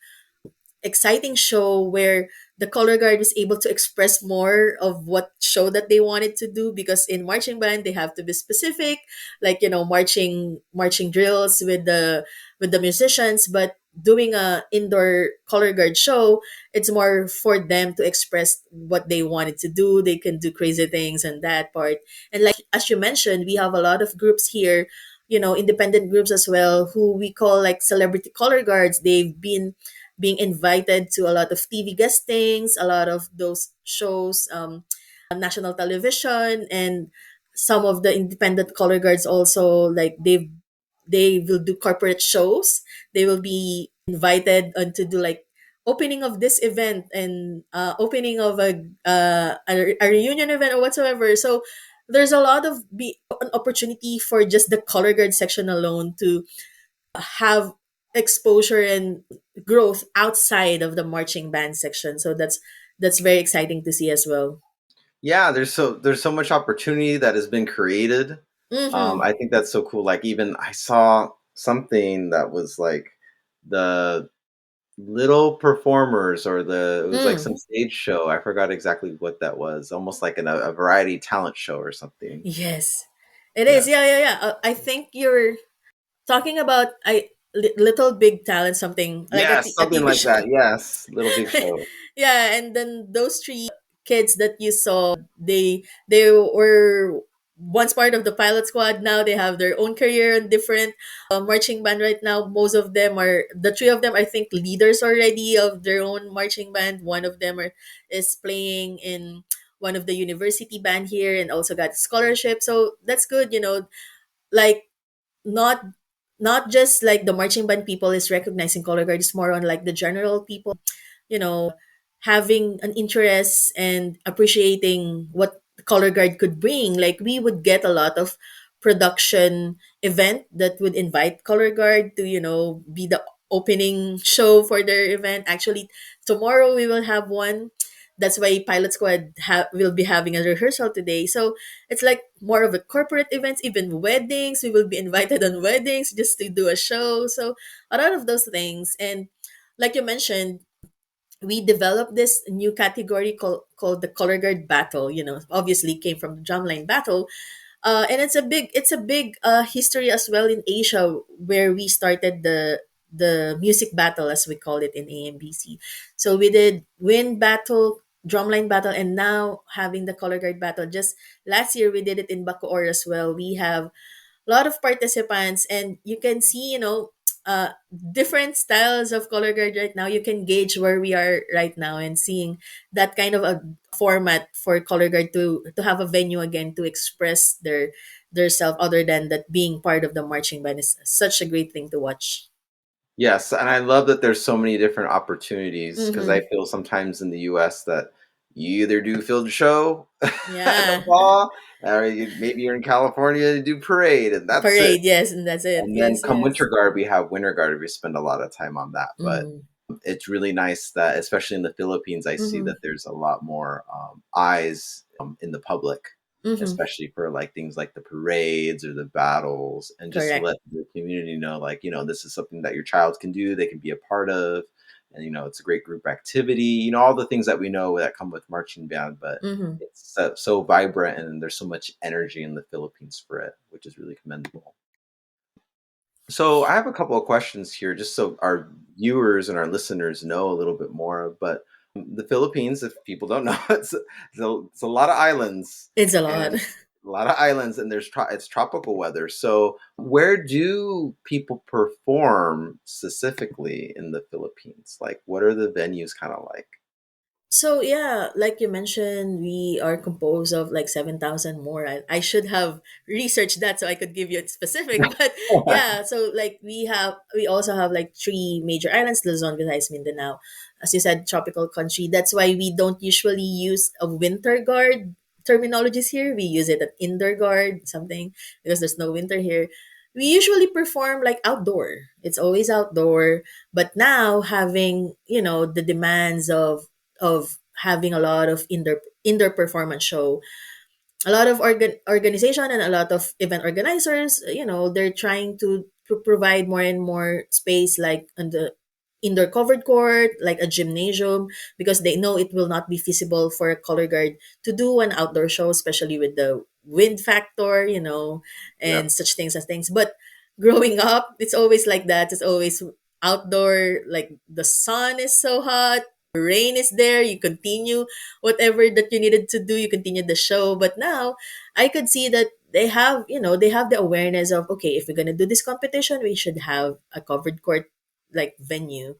exciting show where the color guard was able to express more of what show that they wanted to do, because in marching band they have to be specific, like marching drills with the musicians. But doing a indoor color guard show, it's more for them to express what they wanted to do. They can do crazy things and that part. And like as you mentioned, we have a lot of groups here, independent groups as well, who we call like celebrity color guards. They've been being invited to a lot of TV guestings, a lot of those shows, national television, and some of the independent color guards also, like they will do corporate shows. They will be invited to do like opening of this event, and opening of a reunion event or whatsoever. So there's a lot of an opportunity for just the color guard section alone to have exposure and growth outside of the marching band section. So that's very exciting to see as well. Yeah, there's so much opportunity that has been created. Mm-hmm. I think that's so cool. Like, even I saw something that was like the little performers, or it was like Mm. some stage show. I forgot exactly what that was. Almost like a variety talent show or something. Yes, it is. Yes. Yeah, yeah, yeah. I think you're talking about Little Big Talent, something like Yes, a something TV like show. that. Yes, Little Big Show. Yeah, and then those three kids that you saw, they were once part of the pilot squad. Now they have their own career in different marching band. Right now, most of them are the three of them, I think, leaders already of their own marching band. One of them is playing in one of the university band here and also got a scholarship. So that's good, like not not just like the marching band people is recognizing color guard. It's more on like the general people, you know having an interest and appreciating what the color guard could bring. Like we would get a lot of production event that would invite color guard to be the opening show for their event. Actually, tomorrow we will have one. That's why pilot squad will be having a rehearsal today. So it's like more of a corporate events, even weddings. We will be invited on weddings just to do a show. So a lot of those things. And like you mentioned, we developed this new category called the color guard battle. Obviously came from the drumline battle, and it's a big history as well in Asia, where we started the music battle, as we call it in AMBC. So we did wind battle, drumline battle, and now having the color guard battle. Just last year we did it in Bacoor as well. We have a lot of participants, and you can see uh different styles of color guard right now. You can gauge where we are right now, and seeing that kind of a format for color guard to have a venue again to express their self, other than that being part of the marching band, is such a great thing to watch. Yes, and I love that there's so many different opportunities, because I Mm-hmm. feel sometimes in the US that you either do field show in the Yeah. fall, or maybe you're in California to do parade, and that's it. Parade, yes, and that's it. And then Yes, come yes. winter guard, we have winter guard. We spend a lot of time on that. But Mm-hmm. it's really nice that, especially in the Philippines, I see Mm-hmm. that there's a lot more eyes in the public, Mm-hmm. especially for like things like the parades or the battles, and just to Correct. let the community know, like, this is something that your child can do, they can be a part of. And, it's a great group activity, all the things that we know that come with marching band, but Mm-hmm. it's so vibrant, and there's so much energy in the Philippines for it, which is really commendable. So I have a couple of questions here, just so our viewers and our listeners know a little bit more. But the Philippines, if people don't know, it's a lot of islands, It's a lot. and a lot of islands, and it's tropical weather. So where do people perform specifically in the Philippines? Like, what are the venues kind of like? So yeah, like you mentioned, we are composed of like 7,000 more. I should have researched that so I could give you a specific. But yeah, so like we also have like three major islands: Luzon, Visayas, Mindanao. As you said, tropical country. That's why we don't usually use a winter guard terminologies here. We use it at indoor guard something, because there's no winter here. We usually perform like outdoor. It's always outdoor. But now, having the demands of having a lot of indoor performance show, a lot of organization and a lot of event organizers, they're trying to provide more and more space, like on the indoor covered court, like a gymnasium, because they know it will not be feasible for a color guard to do an outdoor show, especially with the wind factor, and Yep. such things. But growing up, it's always like that. It's always outdoor, like the sun is so hot, rain is there, you continue whatever that you needed to do, you continue the show. But now I could see that they have the awareness of, okay, if we're going to do this competition, we should have a covered court like venue.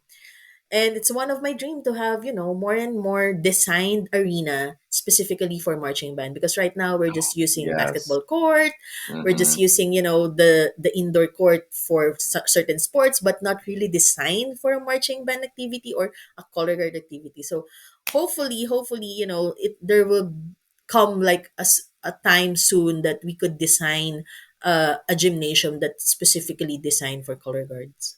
And it's one of my dream to have, more and more designed arena specifically for marching band, because right now we're just using Yes. basketball court, we're just Hmm. using, the indoor court for certain sports, but not really designed for a marching band activity or a color guard activity. So hopefully, there will come like a time soon that we could design a gymnasium that's specifically designed for color guards.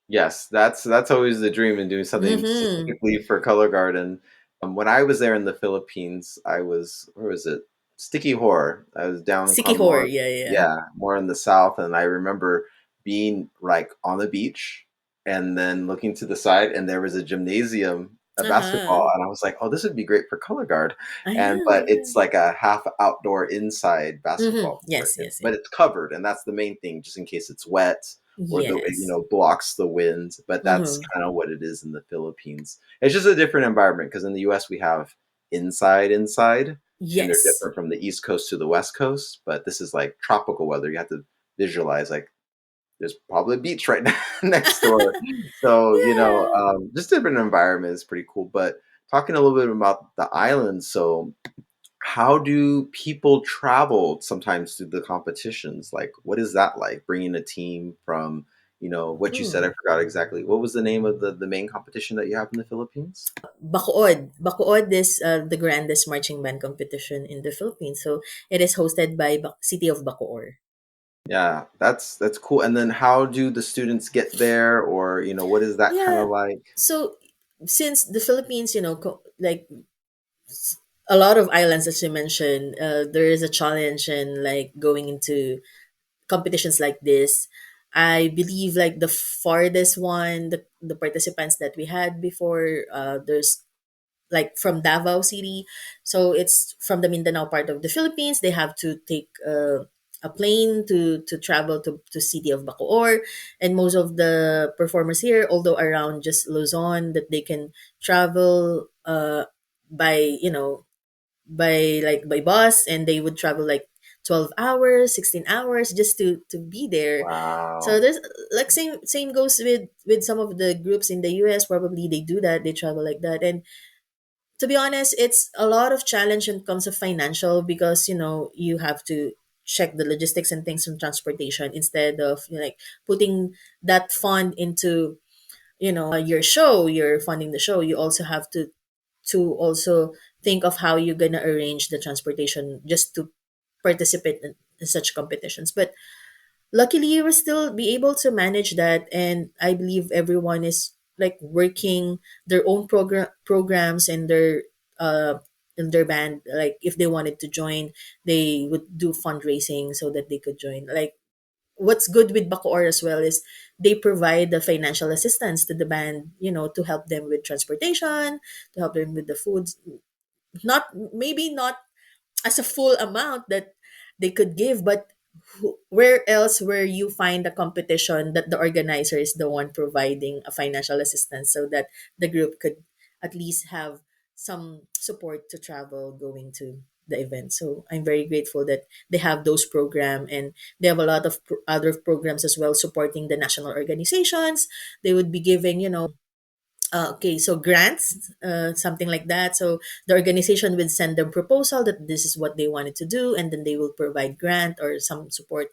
Yes, that's always the dream in doing something Mm-hmm. specifically for color garden. When I was there in the Philippines, I was where was it? Sticky Horror. I was down Sticky on horror, more, yeah, yeah. yeah, more in the south, and I remember being like on the beach and then looking to the side, and there was a gymnasium, a basketball, Uh-huh. and I was like, oh, this would be great for color guard. And Yeah, but yeah. it's like a half outdoor inside Mm-hmm. basketball court, Yes, yes, but yeah. it's covered, and that's the main thing, just in case it's wet or the Yes. blocks the wind. But that's Mm-hmm. kind of what it is in the Philippines. It's just a different environment because in the US we have inside, and they're Yes. different from the East Coast to the West Coast. But this is like tropical weather. You have to visualize like there's probably a beach right next door. So Yeah. just different environment is pretty cool. But talking a little bit about the islands, so how do people travel sometimes to the competitions? Like, what is that like? Bringing a team from, what you said. I Mm. forgot exactly. What was the name of the main competition that you have in the Philippines? Bacood. Bacood is the grandest marching band competition in the Philippines. So it is hosted by City of Bacoor. Yeah, that's cool. And then how do the students get there, or what is that kind Yeah. of like? So since the Philippines, like a lot of islands, as you mentioned, there is a challenge in like going into competitions like this. I believe like the farthest one, the participants that we had before, there's like from Davao City. So it's from the Mindanao part of the Philippines. They have to take a plane to travel to city of Bacoor. And most of the performers here, although around just Luzon, that they can travel by, by bus, and they would travel like 12 hours, 16 hours just to be there. So Wow. there's like same goes with some of the groups in the US. Probably they do that, they travel like that. And to be honest, it's a lot of challenge when it comes to financial, because you have to check the logistics and things from transportation, instead of like putting that fund into your show, you're funding the show. You also have to also think of how you're gonna arrange the transportation just to participate in such competitions. But luckily you will still be able to manage that, and I believe everyone is like working their own programs uh in their band. Like if they wanted to join, they would do fundraising so that they could join. Like what's good with Bacoor as well is they provide the financial assistance to the band, to help them with transportation, to help them with the foods. Not maybe not as a full amount that they could give, but where else where you find a competition that the organizer is the one providing a financial assistance, so that the group could at least have some support to travel going to the event. So I'm very grateful that they have those program, and they have a lot of other programs as well supporting the national organizations. They would be giving, okay, so grants, something like that. So the organization will send them proposal that this is what they wanted to do, and then they will provide grant or some support.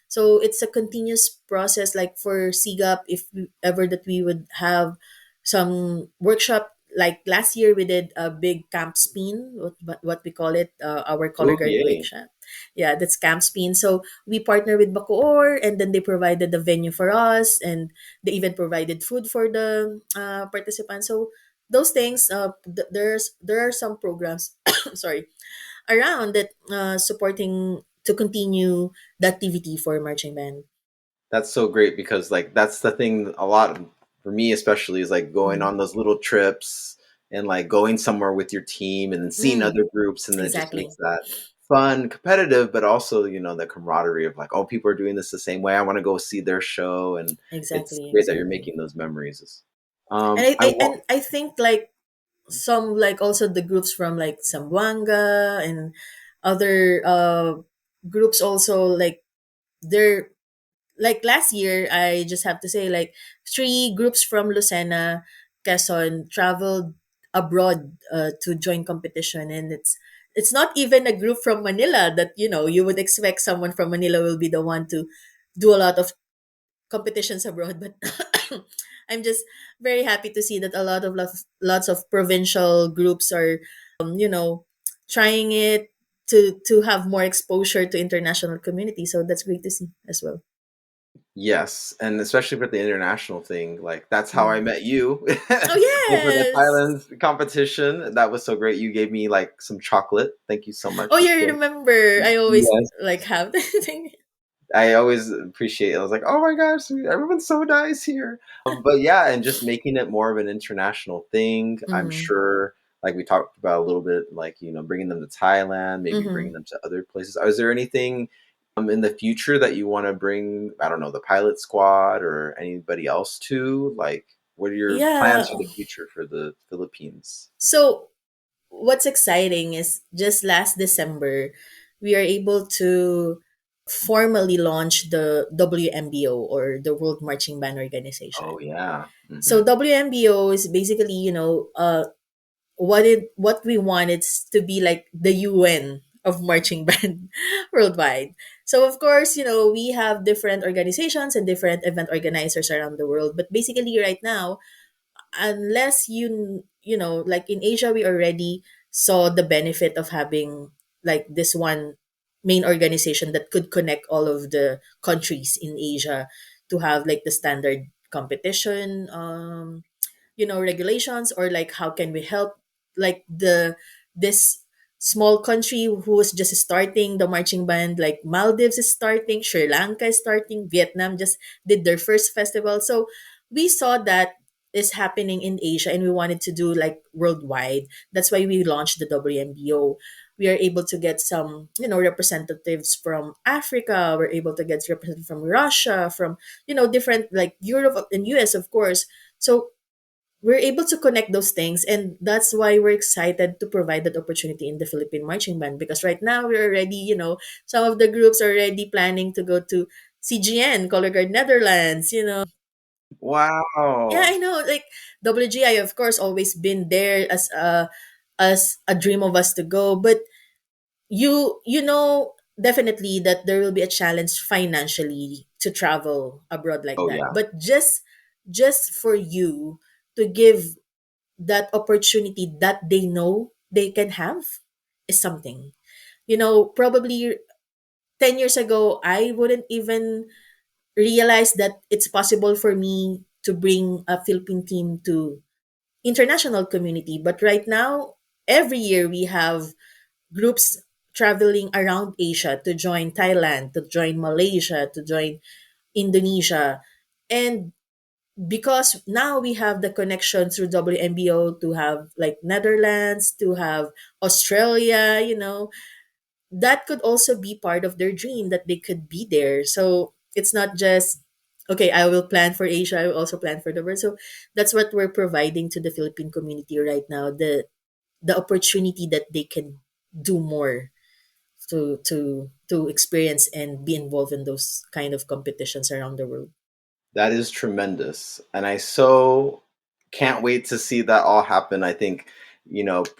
So it's a continuous process. Like for CGAP, if ever that we would have some workshop, like last year we did a big camp spin, what we call it, our color Oh, guard yay. workshop. Yeah, that's camp spin. So we partner with Bacoor, and then they provided the venue for us, and they even provided food for the participants. So those things, there are some programs sorry, around that supporting to continue the activity for marching band. That's so great because like that's the thing a lot for me especially is like going Mm. on those little trips and like going somewhere with your team and then seeing Mm, other groups and then it just makes exactly. that fun, competitive, but also, the camaraderie of like, oh, people are doing this the same way. I want to go see their show and it's Exactly, great that you're exactly. making those memories. And I want I think like some like also the groups from like Zamboanga and other groups also like they're like last year I just have to say like three groups from Lucena, Quezon traveled abroad to join competition, and it's not even a group from Manila that you would expect someone from Manila will be the one to do a lot of competitions abroad, but I'm just very happy to see that a lot of lots of provincial groups are trying it to have more exposure to international community, so that's great to see as well. Yes, and especially with the international thing, like that's how I Mm. met you Oh over the yes. Thailand competition. That was so great. You gave me like some chocolate. Thank you so Oh much. yeah, I remember. I always Yes. like have that thing. I always appreciate it. I was like, oh my gosh, everyone's so nice here. But yeah, and just making it more of an international thing. I'm Mm-hmm. sure, like we talked about a little bit, like, bringing them to Thailand, maybe bringing Mm-hmm. them to other places. Is there anything in the future that you want to bring, I don't know, the pilot squad or anybody else to? Like, what are your plans for Yeah. the future for the Philippines? So what's exciting is just last December, we are able to formally launch the WMBO, or the World Marching Band Oh, Organization. yeah. So WMBO is basically, what we want is to be like the UN of marching band worldwide. So of course, we have different organizations and different event organizers around the world, but basically right now, unless like in Asia, we already saw the benefit of having like this one main organization that could connect all of the countries in Asia to have like the standard competition regulations, or like how can we help like this small country who is just starting the marching band, like Maldives is starting, Sri Lanka is starting, Vietnam just did their first festival. So we saw that is happening in Asia, and we wanted to do like worldwide. That's why we launched the WMBO. We are able to get some representatives from Africa, we're able to get representatives from Russia, from different like Europe and US, of course. So we're able to connect those things, and that's why we're excited to provide that opportunity in the Philippine Marching Band, because right now we're already, some of the groups are already planning to go to CGN, Color Guard Netherlands. Yeah, Wow. I know, like WGI of course always been there as a dream of us to go, but definitely that there will be a challenge financially to travel abroad like Oh, that, yeah. but just for you to give that opportunity that they know they can have is something. Probably 10 years ago, I wouldn't even realize that it's possible for me to bring a Philippine team to international community. But right now, every year we have groups traveling around Asia to join Thailand, to join Malaysia, to join Indonesia. And because now we have the connection through WMBO to have like Netherlands, to have Australia, that could also be part of their dream that they could be there. So it's not just, okay, I will plan for Asia, I will also plan for the world. So that's what we're providing to the Philippine community right now, the opportunity that they can do more to experience and be involved in those kind of competitions around the world. That is tremendous. And I so can't wait to see that all happen. I think,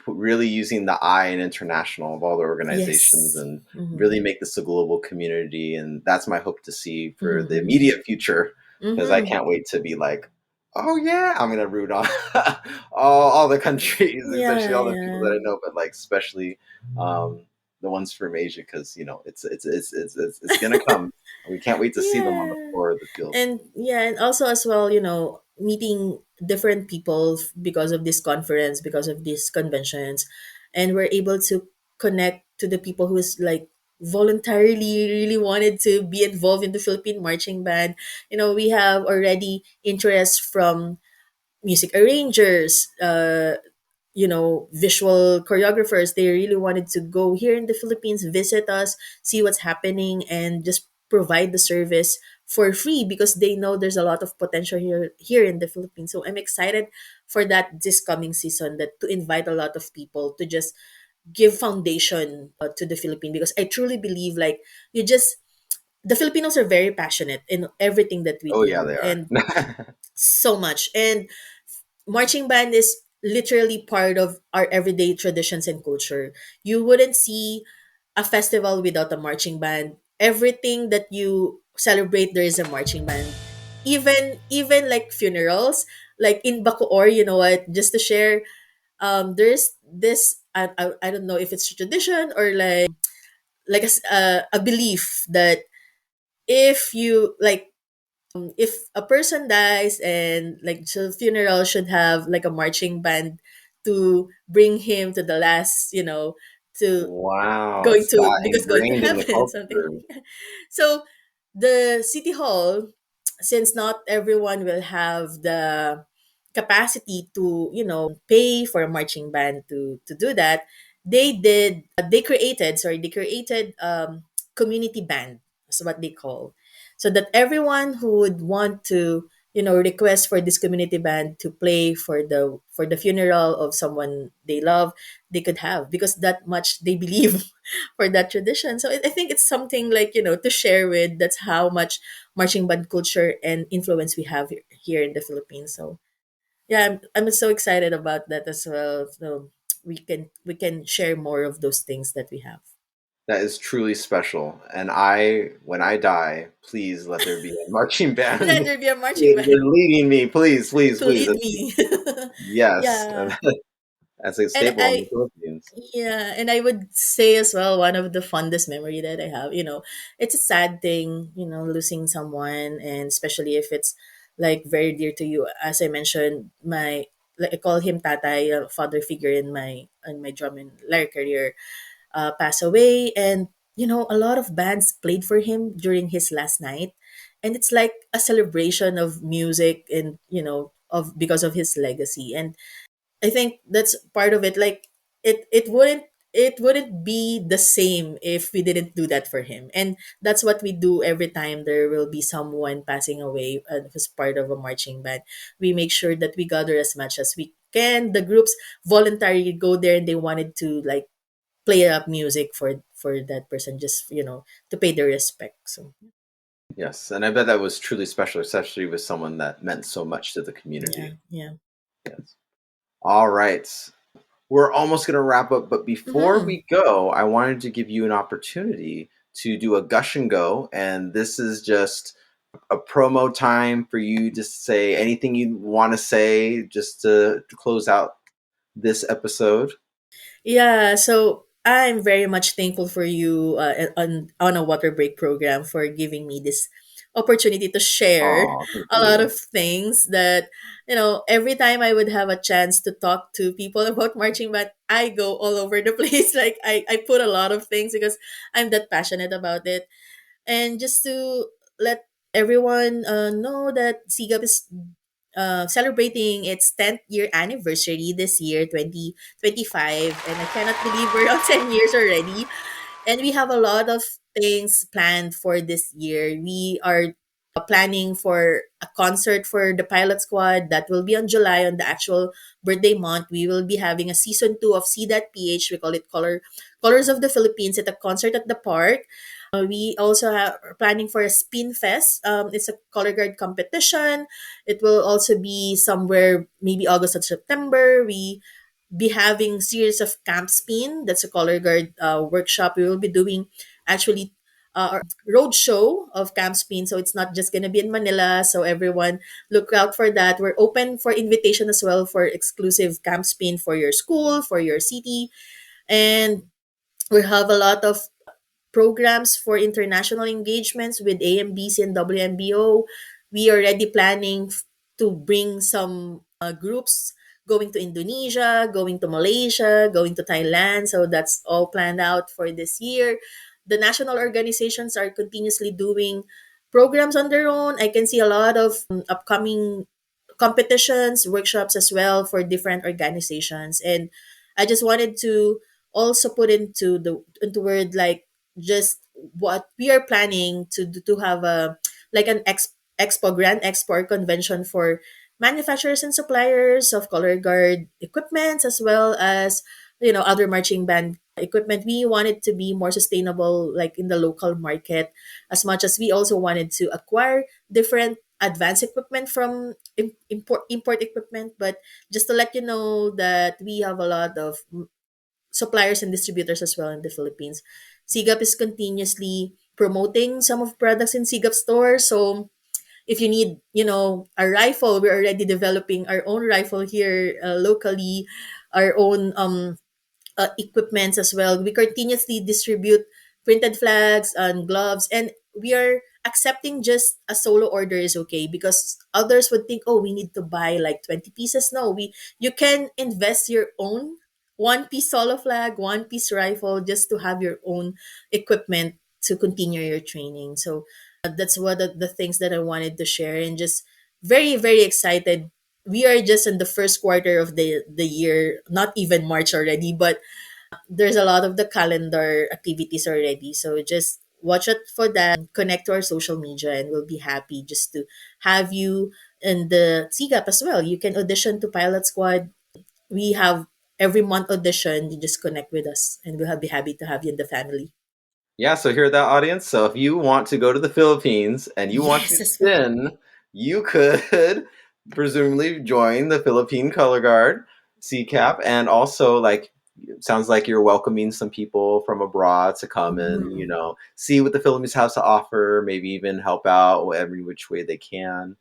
really using the I in international of all the organizations Yes. and Mm-hmm. really make this a global community. And that's my hope to see for the Mm-hmm. immediate future, because I Mm-hmm. can't wait to be like, oh, yeah, I'm going to root on all the countries, especially Yeah, all the people yeah. that I know, but like, especially um, the ones from Asia, because, it's going to come. We can't wait to see them on the Yeah. floor of the field. And yeah, and also as well, meeting different people because of this conference, because of these conventions, and we're able to connect to the people who's like voluntarily really wanted to be involved in the Philippine marching band. We have already interest from music arrangers, visual choreographers. They really wanted to go here in the Philippines, visit us, see what's happening, and just provide the service for free because they know there's a lot of potential here in the Philippines. So I'm excited for that this coming season, that to invite a lot of people to just give foundation to the Philippines, because I truly believe like you just the Filipinos are very passionate in everything that we Oh yeah, do, they are. and so much. And marching band is literally part of our everyday traditions and culture. You wouldn't see a festival without a marching band. Everything that you celebrate, there is a marching band. Even like funerals, like in Bacoor, you know what? Just to share, there's this. I don't know if it's a tradition or like a belief that if you like if a person dies, and like so funeral should have like a marching band to bring him to the last, to Wow, going it's to that because going to ingrained in the heaven something culture. like that. So the city hall, since not everyone will have the capacity to pay for a marching band to do that, they created community band. That's what they call, so that everyone who would want to request for this community band to play for the funeral of someone they love, they could have, because that much they believe for that tradition. So I think it's something like to share with. That's how much marching band culture and influence we have here in the Philippines. So yeah, I'm so excited about that as well. So we can share more of those things that we have. That is truly special. And when I die, please let there be a marching Let band. there be a marching You're band leading me, please, please, to please. lead me. Yes, Yeah. that's a And staple in the Philippines. I would say as well, one of the fondest memory that I have, it's a sad thing, losing someone, and especially if it's like very dear to you. As I mentioned, my like I call him tatay, a father figure in my drum and lyre career, passed away, and a lot of bands played for him during his last night, and it's like a celebration of music, and of because of his legacy. And I think that's part of it. Like it wouldn't be the same if we didn't do that for him. And that's what we do every time there will be someone passing away as part of a marching band. We make sure that we gather as much as we can. The groups voluntarily go there, and they wanted to like play up music for that person, just to pay their respect. So Yes, and I bet that was truly special, especially with someone that meant so much to the yeah, community. yeah. Yes. All right. We're almost going to wrap up, but before Mm-hmm. we go, I wanted to give you an opportunity to do a gush and go. And this is just a promo time for you to say anything you want to say just to close out this episode. Yeah, so I'm very much thankful for you, on a water break program, for giving me this opportunity to share Oh, thank a lot you. of things that every time I would have a chance to talk to people about marching band, I go all over the place. Like I put a lot of things because I'm that passionate about it. And just to let everyone know that CGAP is celebrating its 10th year anniversary this year, 2025. And I cannot believe we're on 10 years already. And we have a lot of things planned for this year. We are planning for a concert for the pilot squad that will be on July, on the actual birthday month. We will be having a season 2 of C.PH. We call it Colors of the Philippines, at a concert at the park. We also are planning for a spin fest. It's a color guard competition. It will also be somewhere maybe August or September. We be having series of camp spin. That's a color guard workshop. We will be doing actually our road show of camp spin. So it's not just gonna be in Manila. So everyone look out for that. We're open for invitation as well for exclusive camp spin for your school, for your city, and we have a lot of programs for international engagements with AMBC and WMBO. We are already planning to bring some groups going to Indonesia, going to Malaysia, going to Thailand. So that's all planned out for this year. The national organizations are continuously doing programs on their own. I can see a lot of upcoming competitions, workshops as well for different organizations. And I just wanted to also put into word like just what we are planning to have a like an expo grand expo or convention for manufacturers and suppliers of color guard equipments as well as other marching band equipment. We wanted to be more sustainable like in the local market, as much as we also wanted to acquire different advanced equipment from import equipment. But just to let you know that we have a lot of suppliers and distributors as well in the Philippines. CGAP is continuously promoting some of products in CGAP stores. So if you need, a rifle, we're already developing our own rifle here locally, our own equipments as well. We continuously distribute printed flags and gloves, and we are accepting just a solo order is okay, because others would think, oh, we need to buy like 20 pieces. No, you can invest your own one piece solo flag, one piece rifle, just to have your own equipment to continue your training. So that's one of the things that I wanted to share, and just very, very excited. We are just in the first quarter of the year, not even March already, but there's a lot of the calendar activities already. So just watch it for that. Connect to our social media, and we'll be happy just to have you in the CGAP as well. You can audition to Pilot Squad. We have every month audition. You just connect with us, and we'll be happy to have you in the family. Yeah, so hear that, audience. So if you want to go to the Philippines and you want Yes, to as well. spin, you could presumably join the Philippine Color Guard CCAP, and also like sounds like you're welcoming some people from abroad to come and see what the Philippines has to offer, maybe even help out every which way they can.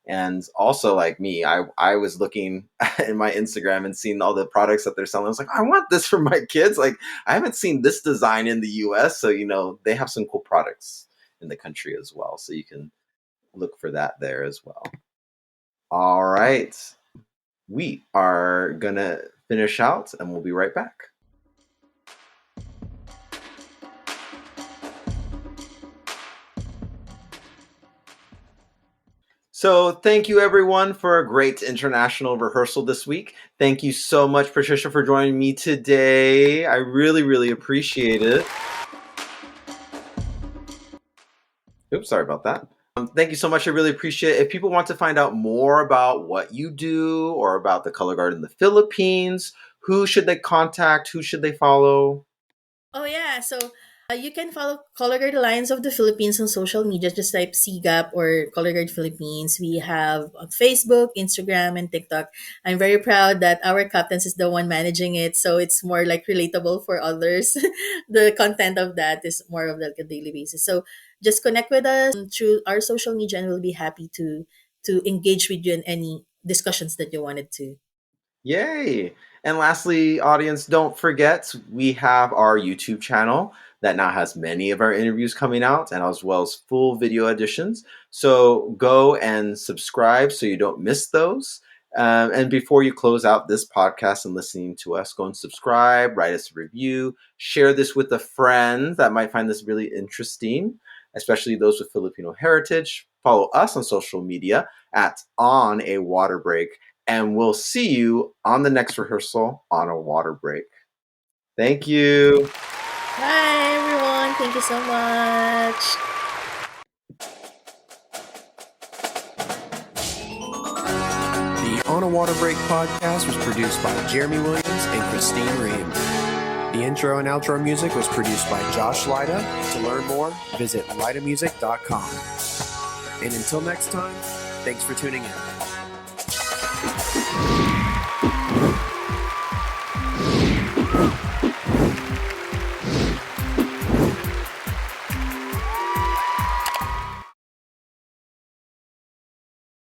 And also, like me, I was looking in my Instagram and seeing all the products that they're selling. I was like, I want this for my kids. Like, I haven't seen this design in the US. So, they have some cool products in the country as well. So you can look for that there as well. All right. We are going to finish out and we'll be right back. So thank you everyone for a great international rehearsal this week. Thank you so much, Patricia, for joining me today. I really, really appreciate it. Oops, sorry about that. Thank you so much. I really appreciate it. If people want to find out more about what you do or about the Color Guard in the Philippines, who should they contact? Who should they follow? Oh yeah, so you can follow Color Guard Alliance of the Philippines on social media. Just type CGAP or Color Guard Philippines. We have on Facebook, Instagram, and TikTok. I'm very proud that our captains is the one managing it, so it's more like relatable for others. The content of that is more of like a daily basis. So just connect with us through our social media, and we'll be happy to engage with you in any discussions that you wanted to. Yay! And lastly, audience, don't forget we have our YouTube channel that now has many of our interviews coming out, and as well as full video editions. So go and subscribe so you don't miss those. And before you close out this podcast and listening to us, go and subscribe, write us a review, share this with a friend that might find this really interesting, especially those with Filipino heritage. Follow us on social media at On a Water Break. And we'll see you on the next rehearsal on a water break. Thank you. Bye, everyone. Thank you so much. The On a Water Break podcast was produced by Jeremy Williams and Christine Ream. The intro and outro music was produced by Josh Lida. To learn more, visit lidamusic.com. And until next time, thanks for tuning in.